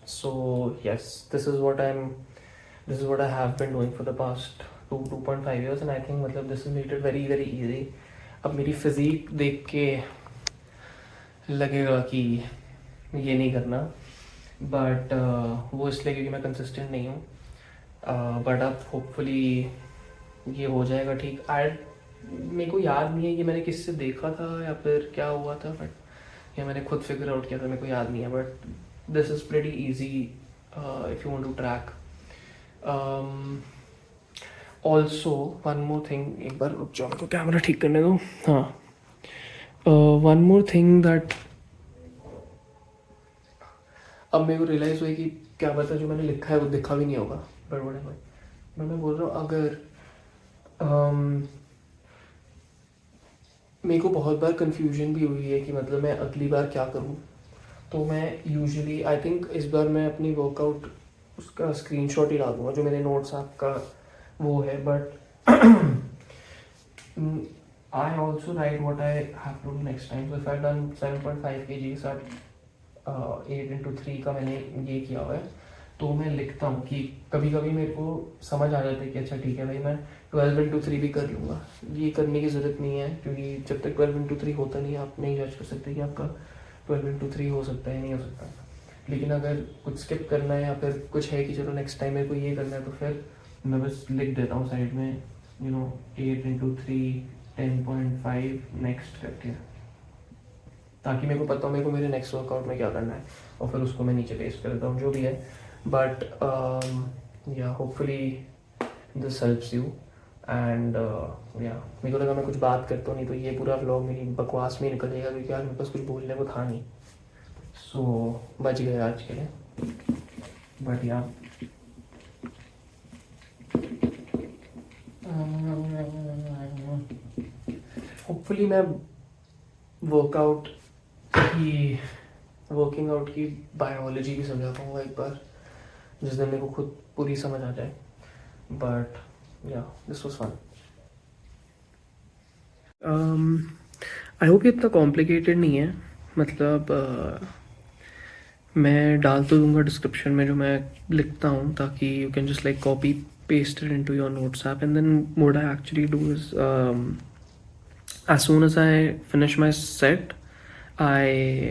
So yes, this is what I have been doing for the past 2.5 years and I think मतलब this is made it very very easy. अब मेरी फिजिक देख के लगेगा कि ये नहीं करना, बट वो इसलिए क्योंकि मैं कंसिस्टेंट नहीं हूँ, बट अब होपफुली ये हो जाएगा ठीक। मेरे को याद नहीं है कि मैंने किससे देखा था या फिर क्या हुआ था, बट या मैंने खुद फिगर आउट किया था, मेरे को याद नहीं है, but this is pretty easy if you want to track. Also one more thing, एक बार रुक जाओ मेरे को कैमरा ठीक करने दो। हाँ, वन मोर थिंग दैट अब मेरे को रियलाइज़ हुआ कि क्या पता जो मैंने लिखा है वो दिखा भी नहीं होगा, बट व्हाटएवर। मैं बोल रहा हूँ अगर मेरे को बहुत बार कन्फ्यूजन भी हुई है कि मतलब मैं अगली बार क्या करूँ, तो मैं यूजुअली आई थिंक इस बार मैं अपनी वर्कआउट उसका स्क्रीनशॉट ही डालूंगा जो मेरे नोट्स आपका वो है, but I also write what I have to do next time. So if I done 7.5 kg के साथ 8 into 3 का मैंने ये किया हुआ है, तो मैं लिखता हूँ कि कभी कभी मेरे को समझ आ जाता है कि अच्छा ठीक है भाई मैं 12/3 भी कर लूँगा, ये करने की ज़रूरत नहीं है, क्योंकि जब तक 12/3 होता नहीं है आप नहीं जज कर सकते कि आपका 12/3 हो सकता है नहीं हो सकता। लेकिन अगर कुछ स्किप करना है या फिर कुछ है कि चलो नेक्स्ट टाइम मेरे को ये करना है, तो फिर मैं बस लिख देता हूँ साइड में 8/3 10.5 नेक्स्ट करके, ताकि मेरे को पता हो मेरे को मेरे नेक्स्ट वर्कआउट में क्या करना है, और फिर उसको मैं नीचे पेस्ट कर देता हूँ जो भी है। बट या hopefully this helps you and या मेरे को लगा मैं कुछ बात करता हूँ, नहीं तो ये पूरा व्लॉग मेरी बकवास में निकल जाएगा, क्योंकि यार मेरे पास कुछ बोलने को था नहीं। सो बच गए आज के लिए। बट या होपफुली मैं वर्किंग आउट की बायोलॉजी भी समझा पाऊँगा एक बार, जिस दिन मेरे को खुद पूरी समझ आ जाए। But yeah this was fun. I hope ये इतना कॉम्प्लिकेटेड नहीं है, मतलब मैं डाल तो दूंगा डिस्क्रिप्शन में जो मैं लिखता हूँ, ताकि you can just like copy paste it into your notes app, and then what I actually do is as soon as I finish my set I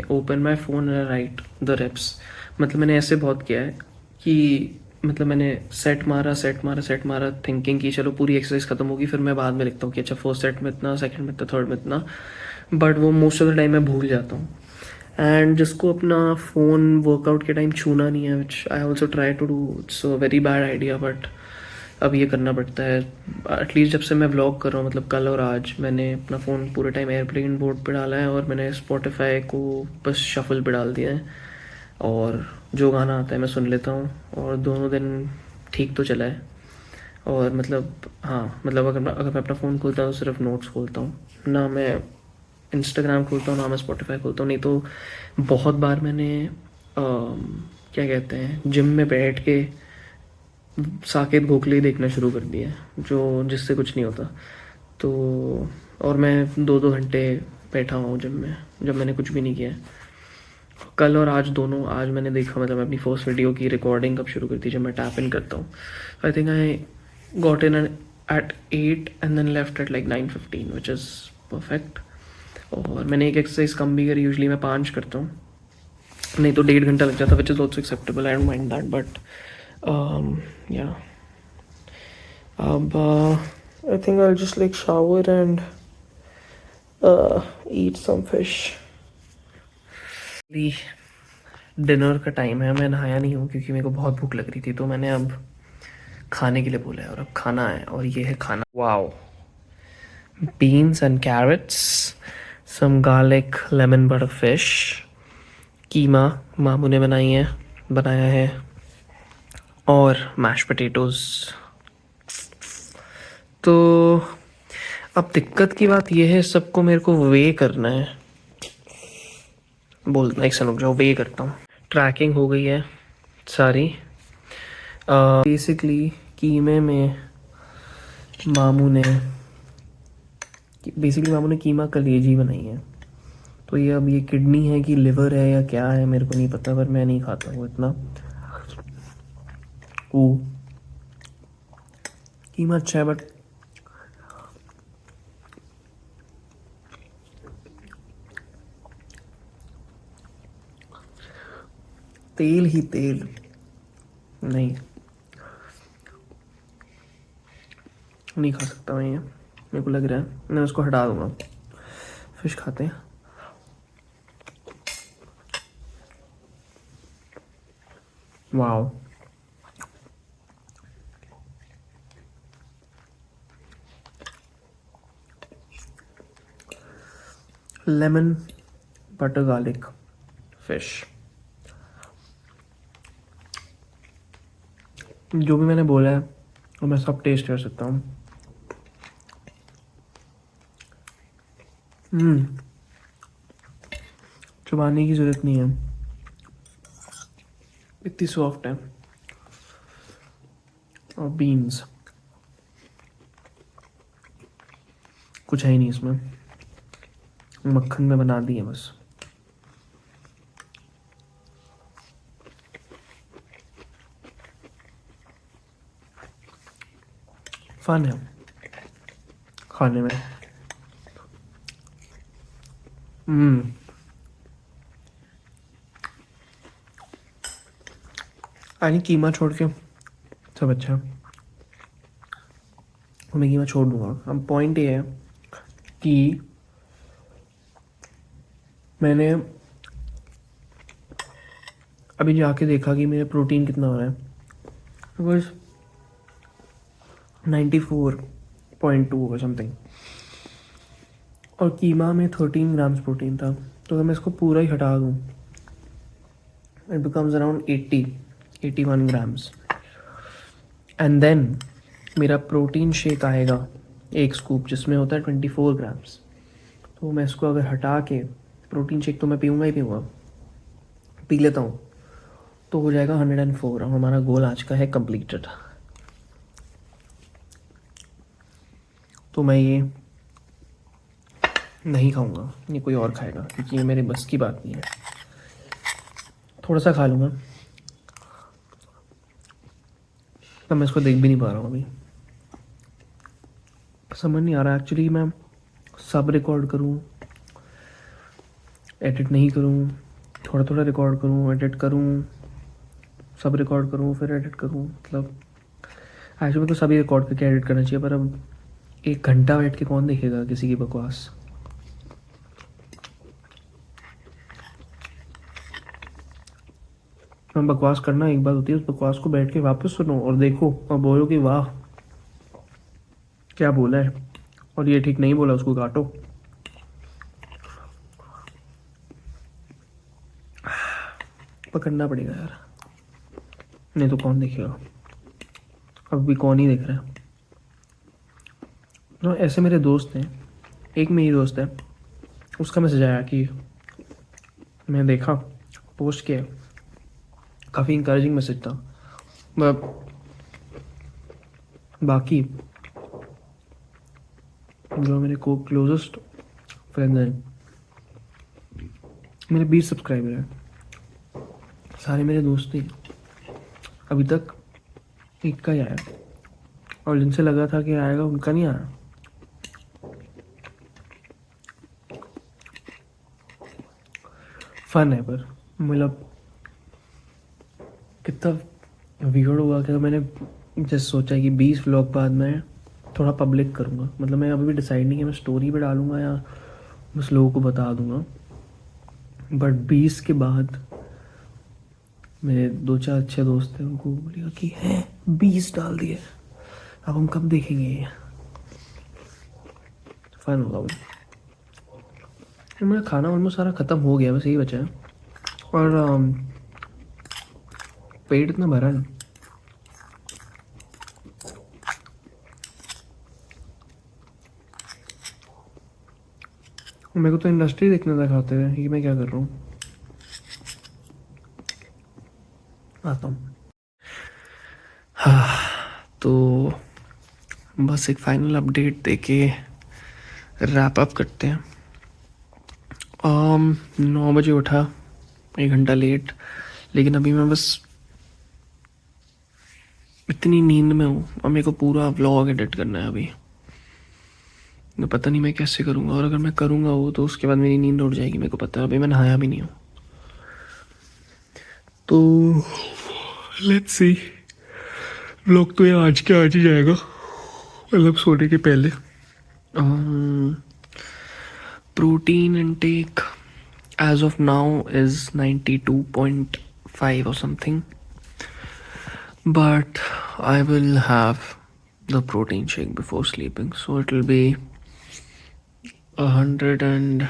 open my phone and I write the reps। मतलब मैंने ऐसे बहुत किया है कि मतलब मैंने set मारा थिंकिंग कि चलो पूरी एक्सरसाइज खत्म होगी, फिर मैं बाद में लिखता हूँ कि अच्छा फर्स्ट सेट में इतना, सेकंड में इतना, थर्ड में इतना, बट वो मोस्ट ऑफ द टाइम मैं भूल जाता हूँ। एंड जिसको अपना फ़ोन वर्कआउट के टाइम छूना नहीं है, which I also try to do, it's a very bad idea, but अब ये करना पड़ता है। एटलीस्ट जब से मैं व्लॉग कर रहा हूँ, मतलब कल और आज, मैंने अपना फ़ोन पूरे टाइम एयरप्लेन मोड पे डाला है, और मैंने स्पॉटिफाई को बस शफल पे डाल दिया है, और जो गाना आता है मैं सुन लेता हूँ, और दोनों दिन ठीक तो चला है। और मतलब हाँ, मतलब अगर मैं अपना फ़ोन खोलता हूँ सिर्फ नोट्स खोलता हूँ, ना मैं इंस्टाग्राम खोलता हूँ, ना मैं स्पॉटिफाई खोलता हूँ। नहीं तो बहुत बार मैंने क्या कहते हैं, जिम में बैठ के साकेत गोखले देखना शुरू कर दिया है, जो जिससे कुछ नहीं होता। तो और मैं 2-2 घंटे बैठा हुआ हूँ जिम में, जब मैंने कुछ भी नहीं किया है। कल और आज दोनों, आज मैंने देखा, मतलब अपनी फर्स्ट वीडियो की रिकॉर्डिंग कब शुरू करती है, जब मैं टैप इन करता हूँ। I think I got in at 8 and then left at like 9:15 which is perfect. और मैंने एक एक्सरसाइज कम भी करी, यूजली मैं 5 करता हूँ, नहीं तो 1.5 घंटा लग जाता, which is also acceptable, I don't mind that. But yeah, I think I'll just like shower and eat some fish। Dinner का टाइम है, मैं नहाया नहीं हूँ क्योंकि मेरे को बहुत भूख लग रही थी, तो मैंने अब खाने के लिए बोला है, और अब खाना है, और ये है खाना। Wow, beans and carrots, some garlic lemon butter fish, कीमा मामू ने बनाया है, और मैश पोटैटोज़। तो अब दिक्कत की बात यह है, सबको मेरे को वे करना है, बोलना एक रुक जाओ, वे करता हूँ। ट्रैकिंग हो गई है सारी। बेसिकली कीमे में मामू ने कीमा कलेजी बनाई है, तो ये अब ये किडनी है कि लिवर है या क्या है मेरे को नहीं पता, पर मैं नहीं खाता हूँ इतना। कीमा अच्छा है, बट तेल ही तेल नहीं खा सकता मैं, ये मेरे को लग रहा है, मैं उसको हटा दूंगा। फिश खाते हैं। Wow, lemon butter garlic fish, जो भी मैंने बोला है वो मैं सब टेस्ट कर सकता हूँ। चबाने की ज़रूरत नहीं है, इतनी सॉफ्ट है। और बीन्स कुछ है ही नहीं इसमें, मक्खन में बना दी है बस। फन है खाने में। यानी कीमा छोड़ के सब अच्छा है। मैं कीमा छोड़ दूंगा। अब पॉइंट ये है कि मैंने अभी जाके देखा कि मेरा प्रोटीन कितना हो रहा है। बस 94.2 होगा समथिंग, और कीमा में 13 ग्राम्स प्रोटीन था। तो अगर मैं इसको पूरा ही हटा दूँ, it becomes around 81 grams. And then मेरा प्रोटीन शेक आएगा एक स्कूप, जिसमें होता है 24 ग्राम्स। तो मैं इसको अगर हटा के, प्रोटीन शेक तो मैं पीऊँगा ही पीऊँगा, पी लेता हूँ, तो हो जाएगा 104। और हमारा गोल आज का है कंप्लीटेड। तो मैं ये नहीं खाऊंगा, ये कोई और खाएगा, क्योंकि ये मेरे बस की बात नहीं है। थोड़ा सा खा लूँगा, पर मैं इसको देख भी नहीं पा रहा हूँ अभी। समझ नहीं आ रहा एक्चुअली मैं सब रिकॉर्ड करूँ, एडिट नहीं करूँ, थोड़ा थोड़ा रिकॉर्ड करूँ, एडिट करूँ, सब रिकॉर्ड करूँ, फिर एडिट करूँ। मतलब एक्चुअली मेरे को सभी रिकॉर्ड करके एडिट करना चाहिए, पर अब 1 घंटा बैठ के कौन देखेगा किसी की बकवास। हम बकवास करना एक बात होती है, उस बकवास को बैठ के वापस सुनो और देखो और बोलो कि वाह क्या बोला है, और ये ठीक नहीं बोला, उसको काटो। पकड़ना पड़ेगा यार, नहीं तो कौन देखेगा। अब भी कौन ही देख रहा है। तो ऐसे मेरे दोस्त हैं, एक मेरी दोस्त है, उसका मैसेज आया कि मैं देखा पोस्ट किया, काफ़ी इंकरेजिंग मैसेज था। बाकी जो मेरे को क्लोजेस्ट फ्रेंड हैं, मेरे 20 सब्सक्राइबर हैं, सारे मेरे दोस्त ही। अभी तक एक का ही आया, और जिनसे लगा था कि आएगा उनका नहीं आया। फन है, पर मतलब कितना वियर्ड होगा कि मैंने जैसे सोचा कि 20 व्लॉग बाद मैं थोड़ा पब्लिक करूँगा। मतलब मैं अभी भी डिसाइड नहीं कि मैं स्टोरी पे डालूँगा या बस लोगों को बता दूँगा। बट 20 के बाद मेरे 2-4 अच्छे दोस्त थे, उनको बोलेगा कि हैं 20 डाल दिए, अब हम कब देखेंगे ये। फन होगा भाई। मेरा खाना ऑलमोस्ट सारा ख़त्म हो गया, बस यही बचा है, और पेट इतना भरा नहीं। मेरे को तो इंडस्ट्री देखने था खाते हुए कि मैं क्या कर रहा हूँ। आता हूँ। हाँ, तो बस एक फाइनल अपडेट देके रैप अप करते हैं। 9 बजे उठा, 1 घंटा लेट, लेकिन अभी मैं बस इतनी नींद में हूँ और मेरे को पूरा व्लॉग एडिट करना है अभी। मैं पता नहीं मैं कैसे करूँगा, और अगर मैं करूँगा वो तो उसके बाद मेरी नींद उड़ जाएगी, मेरे को पता है। अभी मैं नहाया भी नहीं हूँ, तो लेट्स सी। व्लॉग तो ये आज के आज ही जाएगा, मतलब सोने के पहले। Protein intake as of now is 92.5 or something, but I will have the protein shake before sleeping, so it will be 110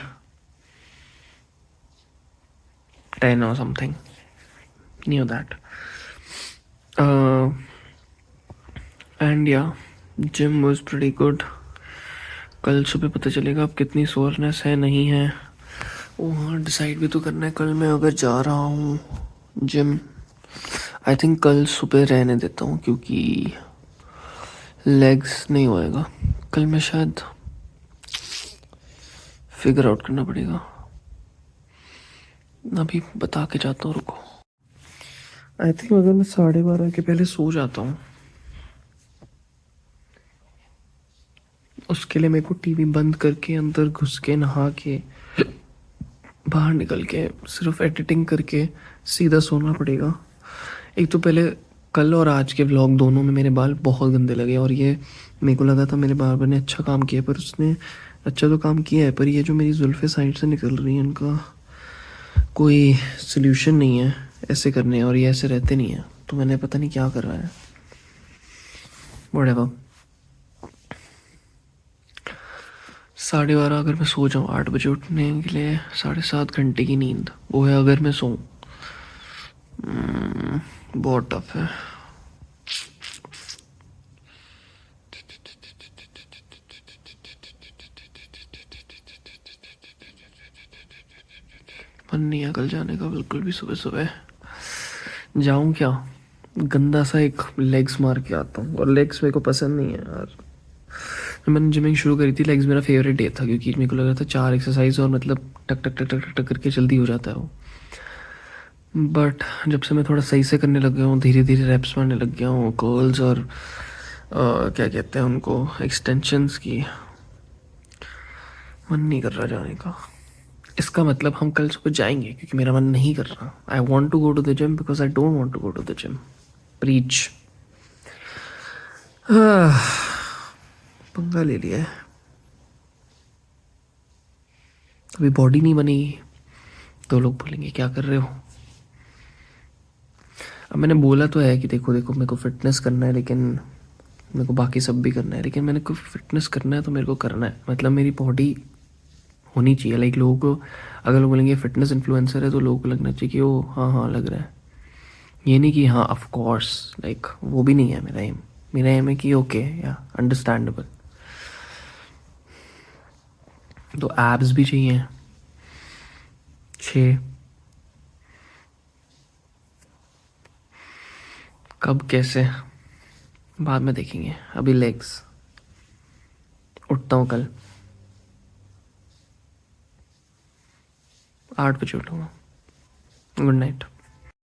or something near that. And yeah, gym was pretty good. कल सुबह पता चलेगा अब कितनी soreness है, नहीं है। ओ हाँ, डिसाइड भी तो करना है कल मैं अगर जा रहा हूँ जिम। आई थिंक कल सुबह रहने देता हूँ, क्योंकि लेग्स नहीं होएगा कल। मैं शायद फिगर आउट करना पड़ेगा, अभी बता के जाता हूँ, रुको। आई थिंक अगर मैं 12:30 के पहले सो जाता हूँ उसके लिए मेरे को टीवी बंद करके अंदर घुस के नहा के बाहर निकल के सिर्फ एडिटिंग करके सीधा सोना पड़ेगा। एक तो पहले कल और आज के व्लॉग दोनों में मेरे बाल बहुत गंदे लगे और ये मेरे को लगा था मेरे बार्बर ने अच्छा काम किया, पर उसने अच्छा तो काम किया है, पर ये जो मेरी जुल्फ़े साइड से निकल रही हैं इनका कोई सोल्यूशन नहीं है ऐसे करने, और ये ऐसे रहते नहीं हैं, तो मैंने पता नहीं क्या कर रहा है। व्हाटएवर। 12:30 अगर मैं सो जाऊँ 8 बजे उठने के लिए 7.5 घंटे की नींद वो है अगर मैं सोऊं। बहुत टफ है। मन नहीं है कल जाने का बिल्कुल भी। सुबह सुबह जाऊं क्या, गंदा सा एक लेग्स मार के आता हूँ, और लेग्स मेरे को पसंद नहीं है यार। जब मैंने जिमिंग शुरू करी थी लेग्स मेरा फेवरेट डे था, क्योंकि मेरे को लग रहा था 4 एक्सरसाइज और मतलब टक टक टक टक टक टक करके जल्दी हो जाता है वो। बट जब से मैं थोड़ा सही से करने लग गया हूँ, धीरे धीरे रेप्स मारने लग गया हूँ, कर्ल्स और क्या कहते हैं उनको, एक्सटेंशंस की, मन नहीं कर रहा जाने का। इसका मतलब हम कल सुबह जाएंगे क्योंकि मेरा मन नहीं कर रहा। I want to go to the gym because I don't want to go to the gym. Preach. पंगा ले लिया है। अभी बॉडी नहीं बनी तो लोग बोलेंगे क्या कर रहे हो। अब मैंने बोला तो है कि देखो देखो मेरे को फिटनेस करना है, लेकिन मेरे को बाकी सब भी करना है, लेकिन मैंने को फिटनेस करना है तो मेरे को करना है, मतलब मेरी बॉडी होनी चाहिए। लाइक लोगों को अगर लोग बोलेंगे फिटनेस इन्फ्लुएंसर है तो लोगों को लगना चाहिए कि वो हाँ हाँ लग रहा है, ये नहीं कि हाँ ऑफ कोर्स, लाइक वो भी नहीं है मेरा एम। मेरा एम है कि ओके या अंडरस्टैंडेबल। तो एब्स भी चाहिए 6। कब कैसे बाद में देखेंगे, अभी लेग्स। उठता हूँ कल 8 बजे उठूँगा। Good night.